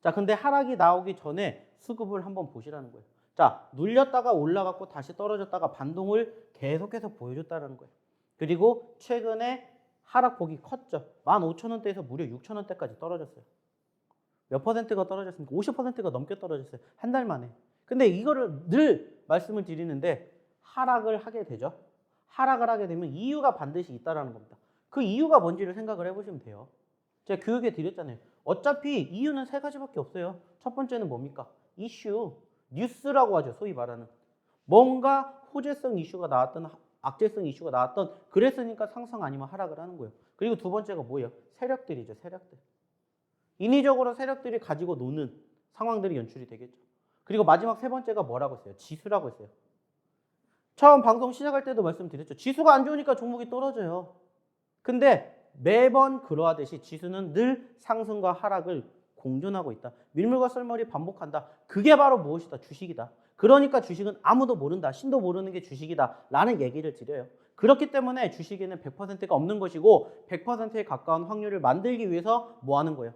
자, 근데 하락이 나오기 전에 수급을 한번 보시라는 거예요. 자, 눌렸다가 올라갔고 다시 떨어졌다가 반동을 계속해서 보여줬다는 거예요. 그리고 최근에 하락폭이 컸죠. 15,000원대에서 무려 6,000원대까지 떨어졌어요. 몇 퍼센트가 떨어졌습니까? 50%가 넘게 떨어졌어요. 한 달 만에. 근데 이거를 늘 말씀을 드리는데 하락을 하게 되죠. 하락을 하게 되면 이유가 반드시 있다는 겁니다. 그 이유가 뭔지를 생각을 해보시면 돼요. 제가 교육해 드렸잖아요. 어차피 이유는 세 가지밖에 없어요. 첫 번째는 뭡니까? 이슈. 뉴스라고 하죠. 소위 말하는. 뭔가 호재성 이슈가 나왔던 악재성 이슈가 나왔던 그랬으니까 상승 아니면 하락을 하는 거예요. 그리고 두 번째가 뭐예요? 세력들이죠. 세력들. 인위적으로 세력들이 가지고 노는 상황들이 연출이 되겠죠. 그리고 마지막 세 번째가 뭐라고 했어요? 지수라고 했어요. 처음 방송 시작할 때도 말씀드렸죠. 지수가 안 좋으니까 종목이 떨어져요. 근데 매번 그러하듯이 지수는 늘 상승과 하락을 공존하고 있다. 밀물과 썰물이 반복한다. 그게 바로 무엇이다? 주식이다. 그러니까 주식은 아무도 모른다. 신도 모르는 게 주식이다. 라는 얘기를 드려요. 그렇기 때문에 주식에는 100%가 없는 것이고 100%에 가까운 확률을 만들기 위해서 뭐 하는 거예요?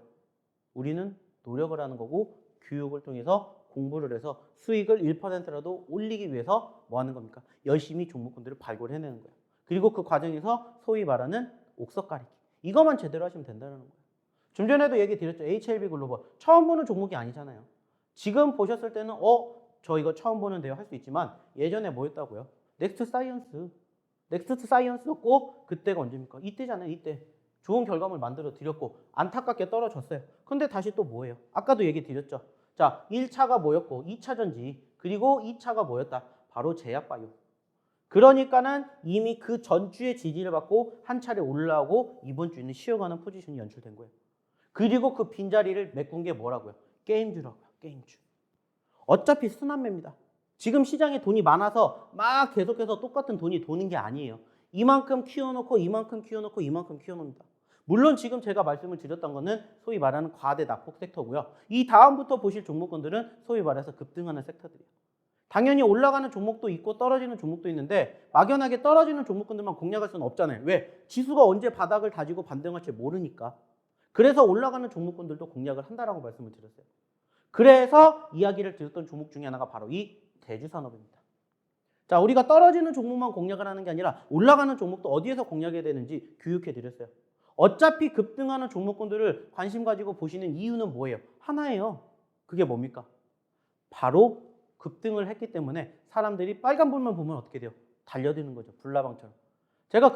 우리는 노력을 하는 거고 교육을 통해서 공부를 해서 수익을 1%라도 올리기 위해서 뭐 하는 겁니까? 열심히 종목군들을 발굴해내는 거예요. 그리고 그 과정에서 소위 말하는 옥석 가리기. 이것만 제대로 하시면 된다는 거예요. 좀 전에도 얘기 드렸죠. HLB 글로벌. 처음 보는 종목이 아니잖아요. 지금 보셨을 때는 저 이거 처음 보는데요 할 수 있지만 예전에 뭐였다고요? 넥스트 사이언스. 넥스트 사이언스였고 그때가 언제입니까? 이때잖아요. 이때. 좋은 결과물 만들어 드렸고 안타깝게 떨어졌어요. 근데 다시 또 뭐예요? 아까도 얘기 드렸죠. 자, 1차가 뭐였고 2차 전지 그리고 2차가 뭐였다? 바로 제약바이오. 그러니까는 이미 그 전주의 지지를 받고 한 차례 올라오고 이번 주에는 쉬어가는 포지션이 연출된 거예요. 그리고 그 빈자리를 메꾼 게 뭐라고요? 게임주라고요. 게임주. 어차피 순환매입니다. 지금 시장에 돈이 많아서 막 계속해서 똑같은 돈이 도는 게 아니에요. 이만큼 키워놓고 이만큼 키워놓고 이만큼 키워놓습니다. 물론 지금 제가 말씀을 드렸던 거는 소위 말하는 과대 낙폭 섹터고요. 이 다음부터 보실 종목군들은 소위 말해서 급등하는 섹터들이에요. 당연히 올라가는 종목도 있고 떨어지는 종목도 있는데 막연하게 떨어지는 종목군들만 공략할 수는 없잖아요. 왜? 지수가 언제 바닥을 다지고 반등할지 모르니까. 그래서 올라가는 종목군들도 공략을 한다라고 말씀을 드렸어요. 그래서 이야기를 드렸던 종목 중에 하나가 바로 이 대주산업입니다. 자, 우리가 떨어지는 종목만 공략을 하는 게 아니라 올라가는 종목도 어디에서 공략해야 되는지 교육해 드렸어요. 어차피 급등하는 종목군들을 관심 가지고 보시는 이유는 뭐예요? 하나예요. 그게 뭡니까? 바로 급등을 했기 때문에 사람들이 빨간불만 보면 어떻게 돼요? 달려드는 거죠. 불나방처럼. 제가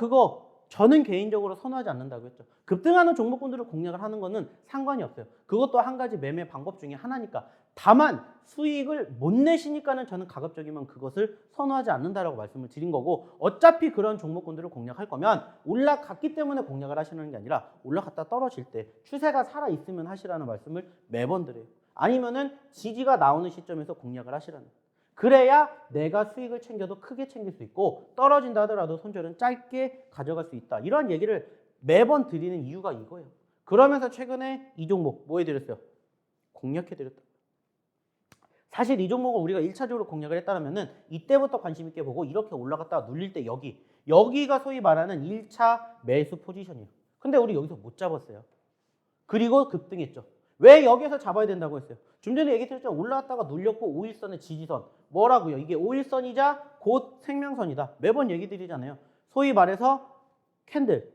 저는 개인적으로 선호하지 않는다고 했죠. 급등하는 종목군들을 공략을 하는 거는 상관이 없어요. 그것도 한 가지 매매 방법 중에 하나니까. 다만 수익을 못 내시니까는 저는 가급적이면 그것을 선호하지 않는다라고 말씀을 드린 거고 어차피 그런 종목군들을 공략할 거면 올라갔기 때문에 공략을 하시는 게 아니라 올라갔다 떨어질 때 추세가 살아있으면 하시라는 말씀을 매번 드려요. 아니면은 지지가 나오는 시점에서 공략을 하시라는 거예요. 그래야 내가 수익을 챙겨도 크게 챙길 수 있고 떨어진다 하더라도 손절은 짧게 가져갈 수 있다. 이런 얘기를 매번 드리는 이유가 이거예요. 그러면서 최근에 이 종목 뭐 해드렸어요? 공략해드렸다. 사실 이 종목을 우리가 1차적으로 공략을 했다면은 이때부터 관심 있게 보고 이렇게 올라갔다가 눌릴 때 여기가 소위 말하는 1차 매수 포지션이에요. 근데 우리 여기서 못 잡았어요. 그리고 급등했죠. 왜 여기서 잡아야 된다고 했어요? 좀 전에 얘기 드렸죠. 올라왔다가 눌렸고 5일선의 지지선. 뭐라고요? 이게 5일선이자 곧 생명선이다. 매번 얘기 드리잖아요. 소위 말해서 캔들,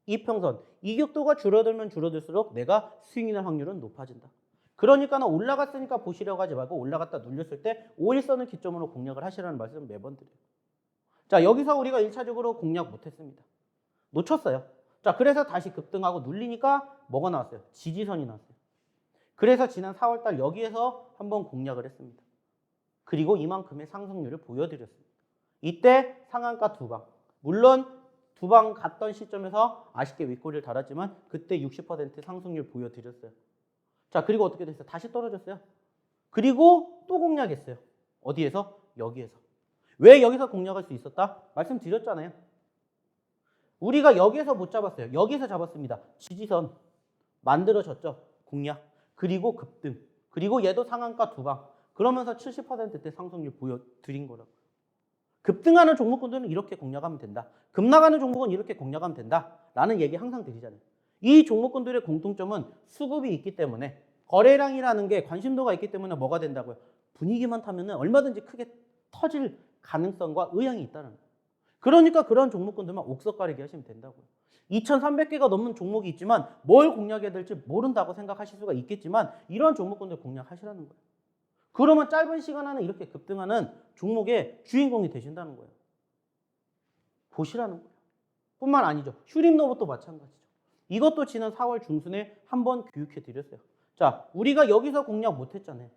이평선. 이격도가 줄어들면 줄어들수록 내가 수익 날 확률은 높아진다. 그러니까 올라갔으니까 보시려고 하지 말고 올라갔다 눌렸을 때 5일선을 기점으로 공략을 하시라는 말씀 매번 드려요. 자, 여기서 우리가 1차적으로 공략 못했습니다. 놓쳤어요. 자, 그래서 다시 급등하고 눌리니까 뭐가 나왔어요? 지지선이 나왔어요. 그래서 지난 4월달 여기에서 한번 공략을 했습니다. 그리고 이만큼의 상승률을 보여드렸습니다. 이때 상한가 2방. 물론 2방 갔던 시점에서 아쉽게 윗꼬리를 달았지만 그때 60% 상승률 보여드렸어요. 자, 그리고 어떻게 됐어요? 다시 떨어졌어요. 그리고 또 공략했어요. 어디에서? 여기에서. 왜 여기서 공략할 수 있었다? 말씀드렸잖아요. 우리가 여기에서 못 잡았어요. 여기에서 잡았습니다. 지지선 만들어졌죠. 공략. 그리고 급등. 그리고 얘도 상한가 2방. 그러면서 70%대 상승률 보여드린 거라고. 급등하는 종목군들은 이렇게 공략하면 된다. 급나가는 종목은 이렇게 공략하면 된다. 라는 얘기 항상 드리잖아요. 이 종목군들의 공통점은 수급이 있기 때문에 거래량이라는 게 관심도가 있기 때문에 뭐가 된다고요? 분위기만 타면 얼마든지 크게 터질 가능성과 의향이 있다는 거예요. 그러니까 그런 종목군들만 옥석 가리기 하시면 된다고요. 2,300개가 넘는 종목이 있지만 뭘 공략해야 될지 모른다고 생각하실 수가 있겠지만 이런 종목군들 공략하시라는 거예요. 그러면 짧은 시간 안에 이렇게 급등하는 종목의 주인공이 되신다는 거예요. 보시라는 거예요. 뿐만 아니죠. 휴림로봇도 마찬가지죠. 이것도 지난 4월 중순에 한번 교육해 드렸어요. 자, 우리가 여기서 공략 못했잖아요.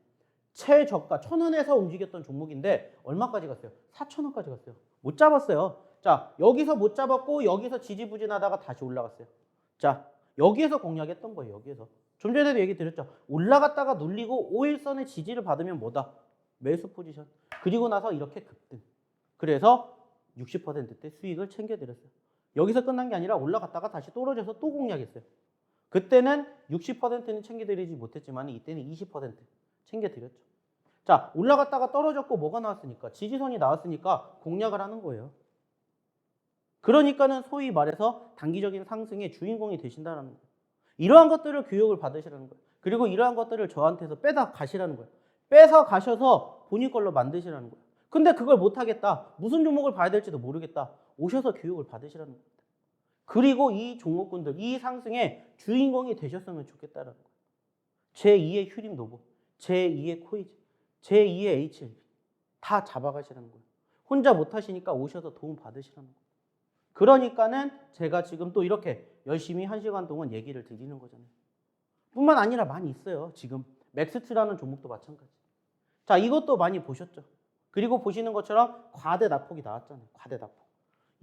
최저가 1,000원에서 움직였던 종목인데 얼마까지 갔어요? 4,000원까지 갔어요. 못 잡았어요. 자, 여기서 못 잡았고 여기서 지지부진하다가 다시 올라갔어요. 자, 여기에서 공략했던 거예요. 여기에서. 좀 전에도 얘기 드렸죠. 올라갔다가 눌리고 5일선의 지지를 받으면 뭐다? 매수 포지션. 그리고 나서 이렇게 급등. 그래서 60%대 수익을 챙겨드렸어요. 여기서 끝난 게 아니라 올라갔다가 다시 떨어져서 또 공략했어요. 그때는 60%는 챙겨드리지 못했지만 이때는 20% 챙겨드렸죠. 자, 올라갔다가 떨어졌고 뭐가 나왔으니까 지지선이 나왔으니까 공략을 하는 거예요. 그러니까는 소위 말해서 단기적인 상승의 주인공이 되신다는 거예요. 이러한 것들을 교육을 받으시라는 거예요. 그리고 이러한 것들을 저한테서 빼다 가시라는 거예요. 빼서 가셔서 본인 걸로 만드시라는 거예요. 근데 그걸 못하겠다. 무슨 종목을 봐야 될지도 모르겠다. 오셔서 교육을 받으시라는 겁니다. 그리고 이 종목군들, 이 상승의 주인공이 되셨으면 좋겠다는 거예요. 제2의 휴림 노브, 제2의 코이즈, 제2의 HLB 다 잡아가시라는 거예요. 혼자 못하시니까 오셔서 도움 받으시라는 거예요. 그러니까는 제가 지금 또 이렇게 열심히 1시간 동안 얘기를 드리는 거잖아요. 뿐만 아니라 많이 있어요. 지금 맥스트라는 종목도 마찬가지. 자, 이것도 많이 보셨죠. 그리고 보시는 것처럼 과대 낙폭이 나왔잖아요. 과대 낙폭.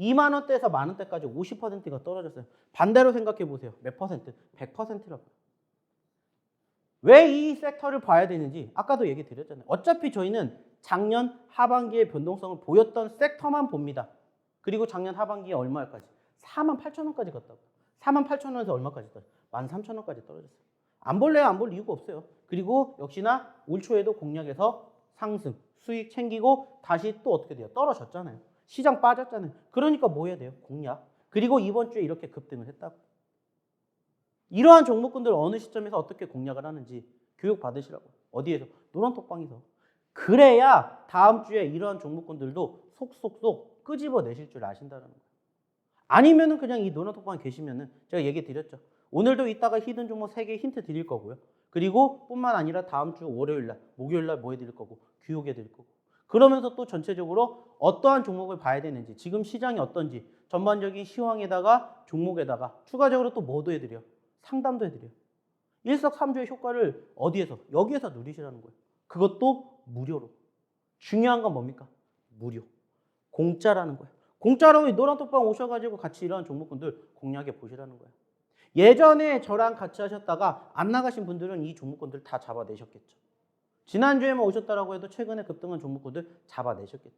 2만 원대에서 만 원대까지 50%가 떨어졌어요. 반대로 생각해 보세요. 몇 퍼센트? 100%라고요. 왜 이 섹터를 봐야 되는지 아까도 얘기 드렸잖아요. 어차피 저희는 작년 하반기에 변동성을 보였던 섹터만 봅니다. 그리고 작년 하반기에 얼마까지? 48,000원까지 갔다고. 48,000원에서 얼마까지 떨어졌어요? 13,000원까지 떨어졌어요. 안 볼래요? 안 볼 이유가 없어요. 그리고 역시나 올 초에도 공략에서 상승, 수익 챙기고 다시 또 어떻게 돼요? 떨어졌잖아요. 시장 빠졌잖아요. 그러니까 뭐 해야 돼요? 공략. 그리고 이번 주에 이렇게 급등을 했다고. 이러한 종목군들 어느 시점에서 어떻게 공략을 하는지 교육 받으시라고. 어디에서? 노란톡방에서. 그래야 다음 주에 이러한 종목군들도 속속속 끄집어내실 줄 아신다는 거예요. 아니면은 그냥 이 노란톡방에 계시면은 제가 얘기 드렸죠. 오늘도 이따가 히든 종목 3개 힌트 드릴 거고요. 그리고 뿐만 아니라 다음 주 월요일날, 목요일날 뭐 해드릴 거고 교육해드릴 거고. 그러면서 또 전체적으로 어떠한 종목을 봐야 되는지, 지금 시장이 어떤지 전반적인 시황에다가 종목에다가 추가적으로 또 뭐도 해드려요? 상담도 해드려요. 일석삼조의 효과를 어디에서? 여기에서 누리시라는 거예요. 그것도 무료로. 중요한 건 뭡니까? 무료. 공짜라는 거예요. 공짜로 노란톡방 오셔가지고 같이 이런 종목군들 공략해 보시라는 거예요. 예전에 저랑 같이 하셨다가 안 나가신 분들은 이 종목군들 다 잡아내셨겠죠. 지난주에만 오셨다라고 해도 최근에 급등한 종목군들 잡아내셨겠죠.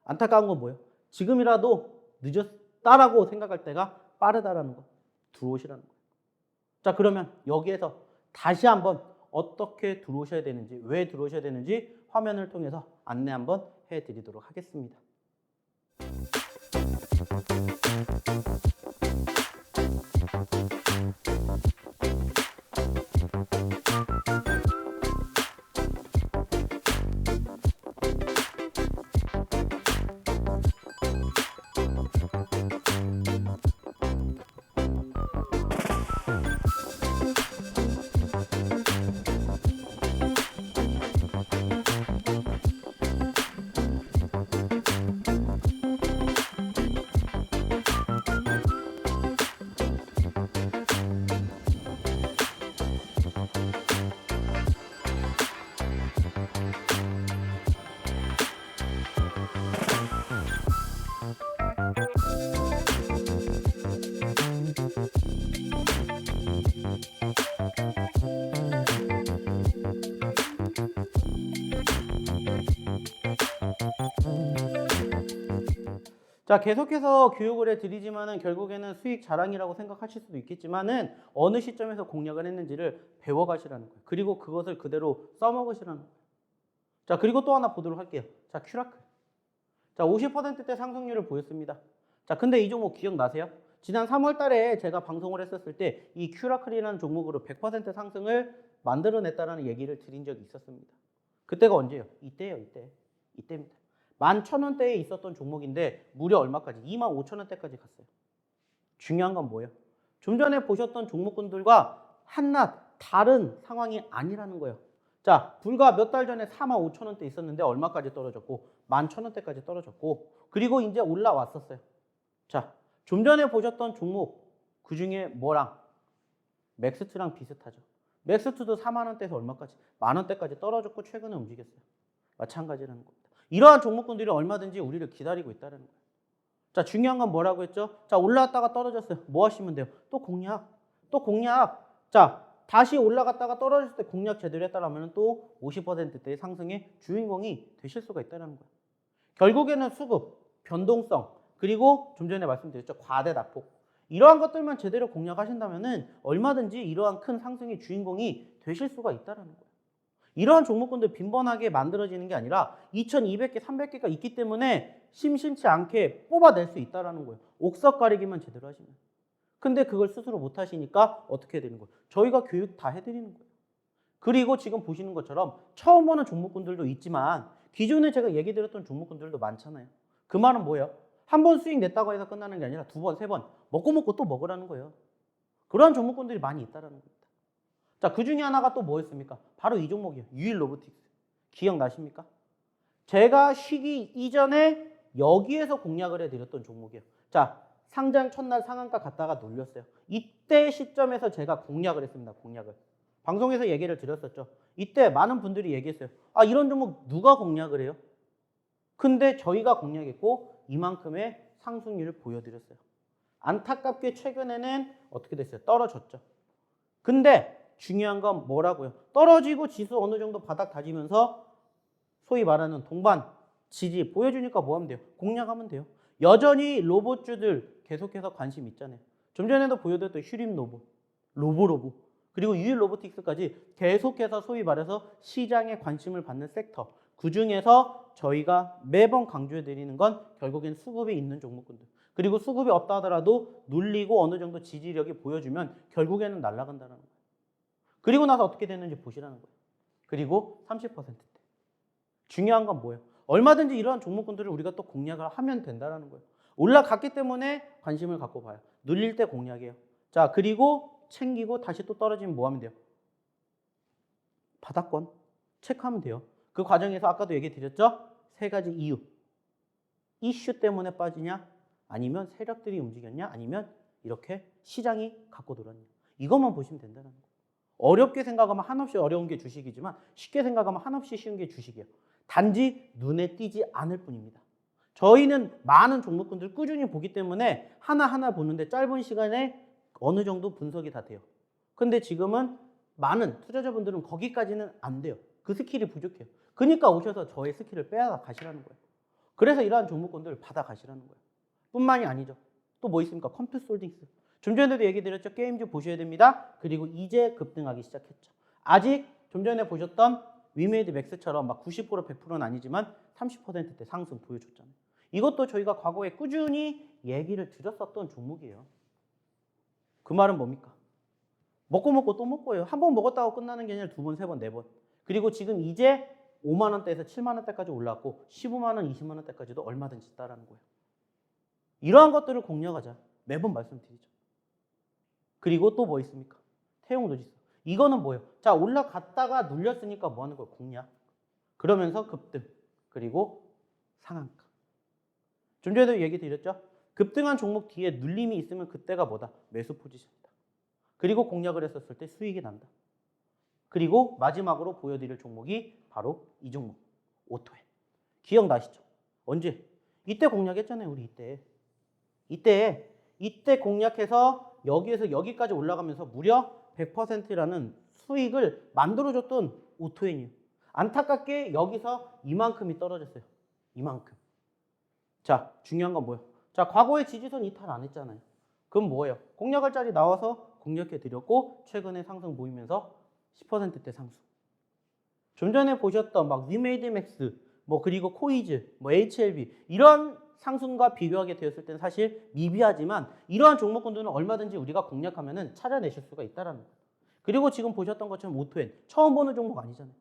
안타까운 건 뭐예요? 지금이라도 늦었다라고 생각할 때가 빠르다라는 거. 들어오시라는 거예요. 자, 그러면 여기에서 다시 한번 어떻게 들어오셔야 되는지, 왜 들어오셔야 되는지 화면을 통해서 안내 한번 해드리도록 하겠습니다. 자, 계속해서 교육을 해드리지만은 결국에는 수익 자랑이라고 생각하실 수도 있겠지만은 어느 시점에서 공략을 했는지를 배워가시라는 거예요. 그리고 그것을 그대로 써먹으시라는 거예요. 자, 그리고 또 하나 보도록 할게요. 자, 큐라클. 자, 50%대 상승률을 보였습니다. 자, 근데 이 종목 기억나세요? 지난 3월 달에 제가 방송을 했었을 때 이 큐라클이라는 종목으로 100% 상승을 만들어냈다라는 얘기를 드린 적이 있었습니다. 그때가 언제예요? 이때예요, 이때. 이때입니다. 11,000원대에 있었던 종목인데 무려 얼마까지? 25,000원대까지 갔어요. 중요한 건 뭐예요? 좀 전에 보셨던 종목군들과 한낱 다른 상황이 아니라는 거예요. 자, 불과 몇 달 전에 45,000원대 있었는데 얼마까지 떨어졌고 11,000원대까지 떨어졌고 그리고 이제 올라왔었어요. 자, 좀 전에 보셨던 종목 그중에 뭐랑? 맥스트랑 비슷하죠. 맥스트도 4만원대에서 얼마까지? 만원대까지 떨어졌고 최근에 움직였어요. 마찬가지라는 겁니다. 이러한 종목군들이 얼마든지 우리를 기다리고 있다는 거예요. 자, 중요한 건 뭐라고 했죠? 자, 올라왔다가 떨어졌어요. 뭐 하시면 돼요? 또 공략. 또 공략. 자, 다시 올라갔다가 떨어졌을 때 공략 제대로 했다라면 또 50%대의 상승의 주인공이 되실 수가 있다는 거예요. 결국에는 수급, 변동성, 그리고 좀 전에 말씀드렸죠. 과대 낙폭. 이러한 것들만 제대로 공략하신다면 얼마든지 이러한 큰 상승의 주인공이 되실 수가 있다는 거예요. 이러한 종목군들 빈번하게 만들어지는 게 아니라 2,200개, 300개가 있기 때문에 심심치 않게 뽑아낼 수 있다는 거예요. 옥석 가리기만 제대로 하시면. 근데 그걸 스스로 못 하시니까 어떻게 해야 되는 거예요? 저희가 교육 다 해드리는 거예요. 그리고 지금 보시는 것처럼 처음 보는 종목군들도 있지만 기존에 제가 얘기 드렸던 종목군들도 많잖아요. 그 말은 뭐예요? 한 번 수익 냈다고 해서 끝나는 게 아니라 두 번, 세 번 먹고 또 먹으라는 거예요. 그러한 종목군들이 많이 있다는 겁니다. 자, 그 중에 하나가 또 뭐였습니까? 바로 이 종목이에요. 유일 로보틱스. 기억나십니까? 제가 쉬기 이전에 여기에서 공략을 해드렸던 종목이에요. 자, 상장 첫날 상한가 갔다가 눌렸어요. 이때 시점에서 제가 공략을 했습니다. 공략을. 방송에서 얘기를 드렸었죠. 이때 많은 분들이 얘기했어요. 아, 이런 종목 누가 공략을 해요? 근데 저희가 공략했고 이만큼의 상승률을 보여드렸어요. 안타깝게 최근에는 어떻게 됐어요? 떨어졌죠. 근데 중요한 건 뭐라고요? 떨어지고 지수 어느 정도 바닥 다지면서 소위 말하는 동반, 지지 보여주니까 뭐 하면 돼요? 공략하면 돼요. 여전히 로봇주들 계속해서 관심 있잖아요. 좀 전에도 보여드렸던 휴림 로봇, 로보 그리고 유일 로보틱스까지 계속해서 소위 말해서 시장에 관심을 받는 섹터. 그 중에서 저희가 매번 강조해드리는 건 결국엔 수급이 있는 종목군들. 그리고 수급이 없다 하더라도 눌리고 어느 정도 지지력이 보여주면 결국에는 날아간다는 거예요. 그리고 나서 어떻게 됐는지 보시라는 거예요. 그리고 30%대. 중요한 건 뭐예요? 얼마든지 이러한 종목군들을 우리가 또 공략을 하면 된다는 거예요. 올라갔기 때문에 관심을 갖고 봐요. 눌릴 때 공략이에요. 자, 그리고 챙기고 다시 또 떨어지면 뭐 하면 돼요? 바닥권 체크하면 돼요. 그 과정에서 아까도 얘기 드렸죠? 세 가지 이유. 이슈 때문에 빠지냐? 아니면 세력들이 움직였냐? 아니면 이렇게 시장이 갖고 놀았냐? 이것만 보시면 된다는 거예요. 어렵게 생각하면 한없이 어려운 게 주식이지만 쉽게 생각하면 한없이 쉬운 게 주식이에요. 단지 눈에 띄지 않을 뿐입니다. 저희는 많은 종목군들 꾸준히 보기 때문에 하나하나 보는데 짧은 시간에 어느 정도 분석이 다 돼요. 근데 지금은 많은 투자자분들은 거기까지는 안 돼요. 그 스킬이 부족해요. 그러니까 오셔서 저의 스킬을 빼앗아 가시라는 거예요. 그래서 이러한 종목군들 받아 가시라는 거예요. 뿐만이 아니죠. 또 뭐 있습니까? 컴퓨터솔딩스. 좀 전에도 얘기 드렸죠. 게임즈 보셔야 됩니다. 그리고 이제 급등하기 시작했죠. 아직 좀 전에 보셨던 위메이드 맥스처럼 막 90% 100%는 아니지만 30%대 상승 보여줬잖아요. 이것도 저희가 과거에 꾸준히 얘기를 드렸었던 종목이에요. 그 말은 뭡니까? 먹고 또 먹고예요. 한 번 먹었다고 끝나는 게 아니라 두 번, 세 번, 네 번. 그리고 지금 이제 5만 원대에서 7만 원대까지 올랐고 15만 원, 20만 원대까지도 얼마든지 있다라는 거예요. 이러한 것들을 공략하자. 매번 말씀드리죠. 그리고 또 뭐 있습니까? 태용로지스. 이거는 뭐예요? 자, 올라갔다가 눌렸으니까 뭐 하는 거예요? 공략. 그러면서 급등. 그리고 상한가. 좀 전에도 얘기 드렸죠? 급등한 종목 뒤에 눌림이 있으면 그때가 뭐다? 매수 포지션이다. 그리고 공략을 했었을 때 수익이 난다. 그리고 마지막으로 보여드릴 종목이 바로 이 종목. 오토엔. 기억나시죠? 언제? 이때 공략했잖아요. 우리 이때 공략해서 여기에서 여기까지 올라가면서 무려 100%라는 수익을 만들어줬던 오토엔이에요. 안타깝게 여기서 이만큼이 떨어졌어요. 이만큼. 자, 중요한 건 뭐예요? 자, 과거에 지지선 이탈 안 했잖아요. 그럼 뭐예요? 공략할 자리 나와서 공략해 드렸고 최근에 상승 보이면서 10%대 상승. 좀 전에 보셨던 막 위메이드 맥스, 뭐 그리고 코이즈, 뭐 HLB 이런 상승과 비교하게 되었을 때는 사실 미비하지만 이러한 종목군들은 얼마든지 우리가 공략하면은 찾아내실 수가 있다라는 거예요. 그리고 지금 보셨던 것처럼 오토엔 처음 보는 종목 아니잖아요.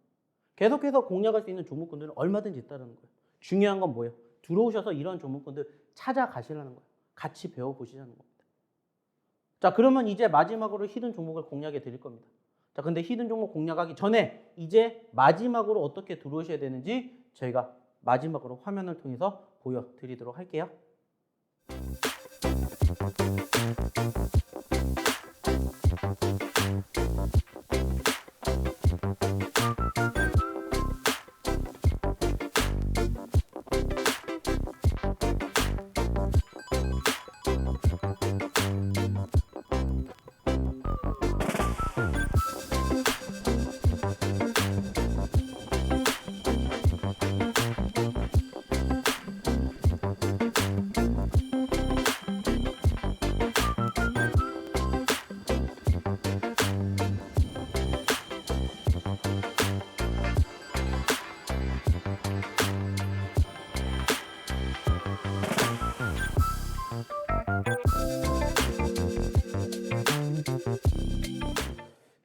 계속해서 공략할 수 있는 종목군들은 얼마든지 있다는 거예요. 중요한 건 뭐예요? 들어오셔서 이런 종목군들 찾아가시라는 거예요. 같이 배워보시라는 겁니다. 자, 그러면 이제 마지막으로 히든 종목을 공략해 드릴 겁니다. 자, 근데 히든 종목 공략하기 전에 이제 마지막으로 어떻게 들어오셔야 되는지 저희가 마지막으로 화면을 통해서 보여드리도록 할게요.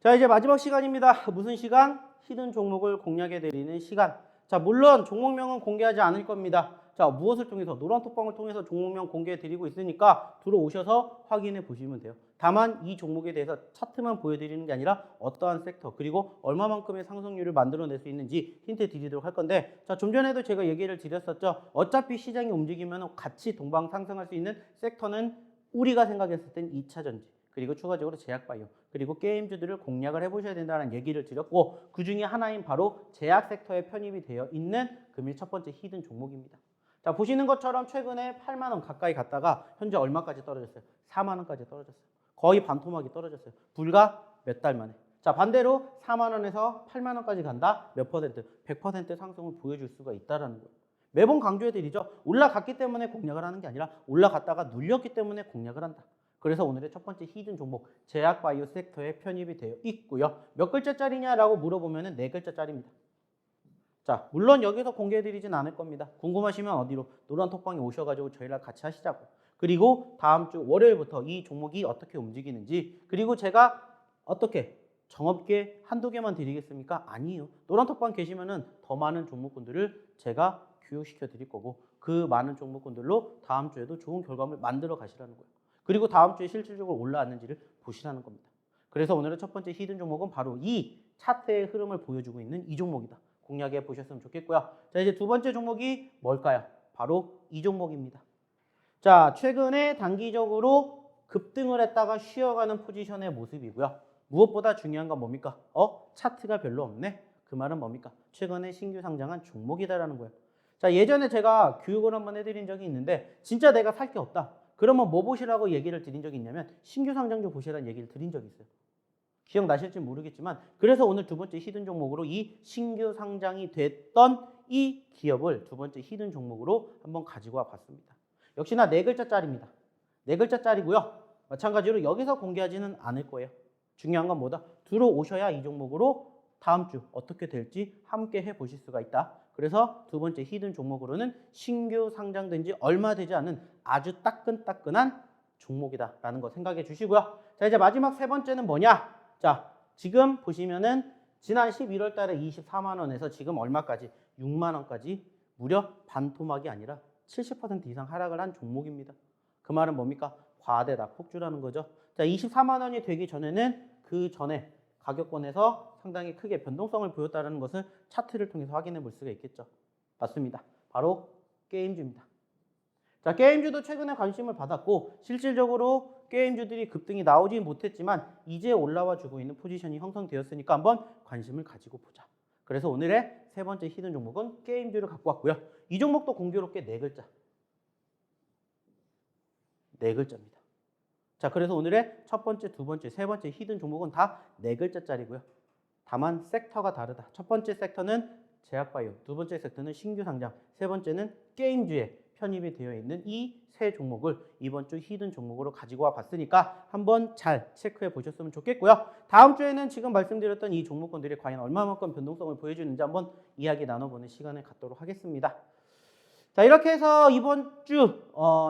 자, 이제 마지막 시간입니다. 무슨 시간? 히든 종목을 공략해 드리는 시간. 자, 물론 종목명은 공개하지 않을 겁니다. 자, 무엇을 통해서? 노란톡방을 통해서 종목명 공개해 드리고 있으니까 들어오셔서 확인해 보시면 돼요. 다만 이 종목에 대해서 차트만 보여드리는 게 아니라 어떠한 섹터 그리고 얼마만큼의 상승률을 만들어낼 수 있는지 힌트 드리도록 할 건데, 자, 좀 전에도 제가 얘기를 드렸었죠. 어차피 시장이 움직이면 같이 동방 상승할 수 있는 섹터는 우리가 생각했을 땐 2차전지 그리고 추가적으로 제약바이오 그리고 게임주들을 공략을 해보셔야 된다는 얘기를 드렸고, 그 중에 하나인 바로 제약 섹터에 편입이 되어 있는 금일 첫 번째 히든 종목입니다. 자, 보시는 것처럼 최근에 8만 원 가까이 갔다가 현재 얼마까지 떨어졌어요? 4만 원까지 떨어졌어요. 거의 반토막이 떨어졌어요. 불과 몇 달 만에. 자, 반대로 4만 원에서 8만 원까지 간다? 몇 퍼센트? 100% 상승을 보여줄 수가 있다는 거예요. 매번 강조해드리죠. 올라갔기 때문에 공략을 하는 게 아니라 올라갔다가 눌렸기 때문에 공략을 한다. 그래서 오늘의 첫 번째 히든 종목 제약바이오 섹터에 편입이 되어 있고요. 몇 글자짜리냐라고 물어보면 4글자짜리입니다. 자, 물론 여기서 공개해드리진 않을 겁니다. 궁금하시면 어디로? 노란톡방에 오셔가지고 저희랑 같이 하시자고. 그리고 다음 주 월요일부터 이 종목이 어떻게 움직이는지, 그리고 제가 어떻게 정없게 한두 개만 드리겠습니까? 아니에요. 노란톡방 계시면은 더 많은 종목군들을 제가 교육시켜 드릴 거고, 그 많은 종목군들로 다음 주에도 좋은 결과물 만들어 가시라는 거예요. 그리고 다음 주에 실질적으로 올라왔는지를 보시라는 겁니다. 그래서 오늘의 첫 번째 히든 종목은 바로 이 차트의 흐름을 보여주고 있는 이 종목이다. 공략해 보셨으면 좋겠고요. 자, 이제 두 번째 종목이 뭘까요? 바로 이 종목입니다. 자, 최근에 단기적으로 급등을 했다가 쉬어가는 포지션의 모습이고요. 무엇보다 중요한 건 뭡니까? 차트가 별로 없네? 그 말은 뭡니까? 최근에 신규 상장한 종목이다라는 거예요. 자, 예전에 제가 교육을 한번 해드린 적이 있는데, 진짜 내가 살 게 없다. 그러면 뭐 보시라고 얘기를 드린 적이 있냐면 신규 상장주 보시라는 얘기를 드린 적이 있어요. 기억나실지 모르겠지만, 그래서 오늘 두 번째 히든 종목으로 이 신규 상장이 됐던 이 기업을 두 번째 히든 종목으로 한번 가지고 와 봤습니다. 역시나 4글자짜리입니다. 4글자짜리고요. 마찬가지로 여기서 공개하지는 않을 거예요. 중요한 건 뭐다? 들어오셔야 이 종목으로 다음 주 어떻게 될지 함께 해보실 수가 있다. 그래서 두 번째 히든 종목으로는 신규 상장된 지 얼마 되지 않은 아주 따끈따끈한 종목이다라는 거 생각해 주시고요. 자, 이제 마지막 세 번째는 뭐냐? 자, 지금 보시면은 지난 11월 달에 24만 원에서 지금 얼마까지? 6만 원까지 무려 반토막이 아니라 70% 이상 하락을 한 종목입니다. 그 말은 뭡니까? 과대 낙폭주라는 거죠. 자, 24만 원이 되기 전에는 그 전에 가격권에서 상당히 크게 변동성을 보였다는 것을 차트를 통해서 확인해 볼 수가 있겠죠. 맞습니다. 바로 게임주입니다. 자, 게임주도 최근에 관심을 받았고, 실질적으로 게임주들이 급등이 나오지 못했지만 이제 올라와 주고 있는 포지션이 형성되었으니까 한번 관심을 가지고 보자. 그래서 오늘의 세 번째 히든 종목은 게임주를 갖고 왔고요. 이 종목도 공교롭게 4글자. 4글자입니다. 자, 그래서 오늘의 첫 번째, 두 번째, 세 번째 히든 종목은 다 4글자짜리고요. 다만 섹터가 다르다. 첫 번째 섹터는 제약바이오, 두 번째 섹터는 신규 상장, 세 번째는 게임주에 편입이 되어 있는 이 세 종목을 이번 주 히든 종목으로 가지고 와 봤으니까 한번 잘 체크해 보셨으면 좋겠고요. 다음 주에는 지금 말씀드렸던 이 종목군들이 과연 얼마만큼 변동성을 보여주는지 한번 이야기 나눠보는 시간을 갖도록 하겠습니다. 자, 이렇게 해서 이번 주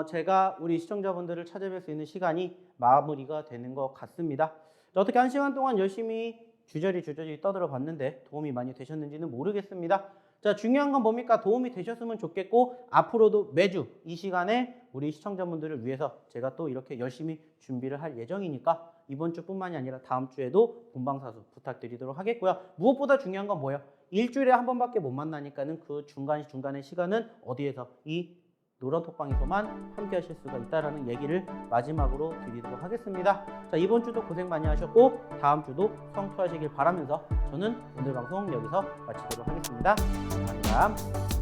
제가 우리 시청자분들을 찾아뵐 수 있는 시간이 마무리가 되는 것 같습니다. 자, 어떻게 한 시간 동안 열심히 주저리 떠들어 봤는데 도움이 많이 되셨는지는 모르겠습니다. 자, 중요한 건 뭡니까? 도움이 되셨으면 좋겠고, 앞으로도 매주 이 시간에 우리 시청자분들을 위해서 제가 또 이렇게 열심히 준비를 할 예정이니까 이번 주뿐만이 아니라 다음 주에도 본방사수 부탁드리도록 하겠고요. 무엇보다 중요한 건 뭐예요? 일주일에 한 번밖에 못 만나니까는 그 중간의 시간은 어디에서? 이 노란톡방에서만 함께 하실 수가 있다는 얘기를 마지막으로 드리도록 하겠습니다. 자, 이번 주도 고생 많이 하셨고 다음 주도 성투하시길 바라면서 저는 오늘 방송 여기서 마치도록 하겠습니다. 감사합니다.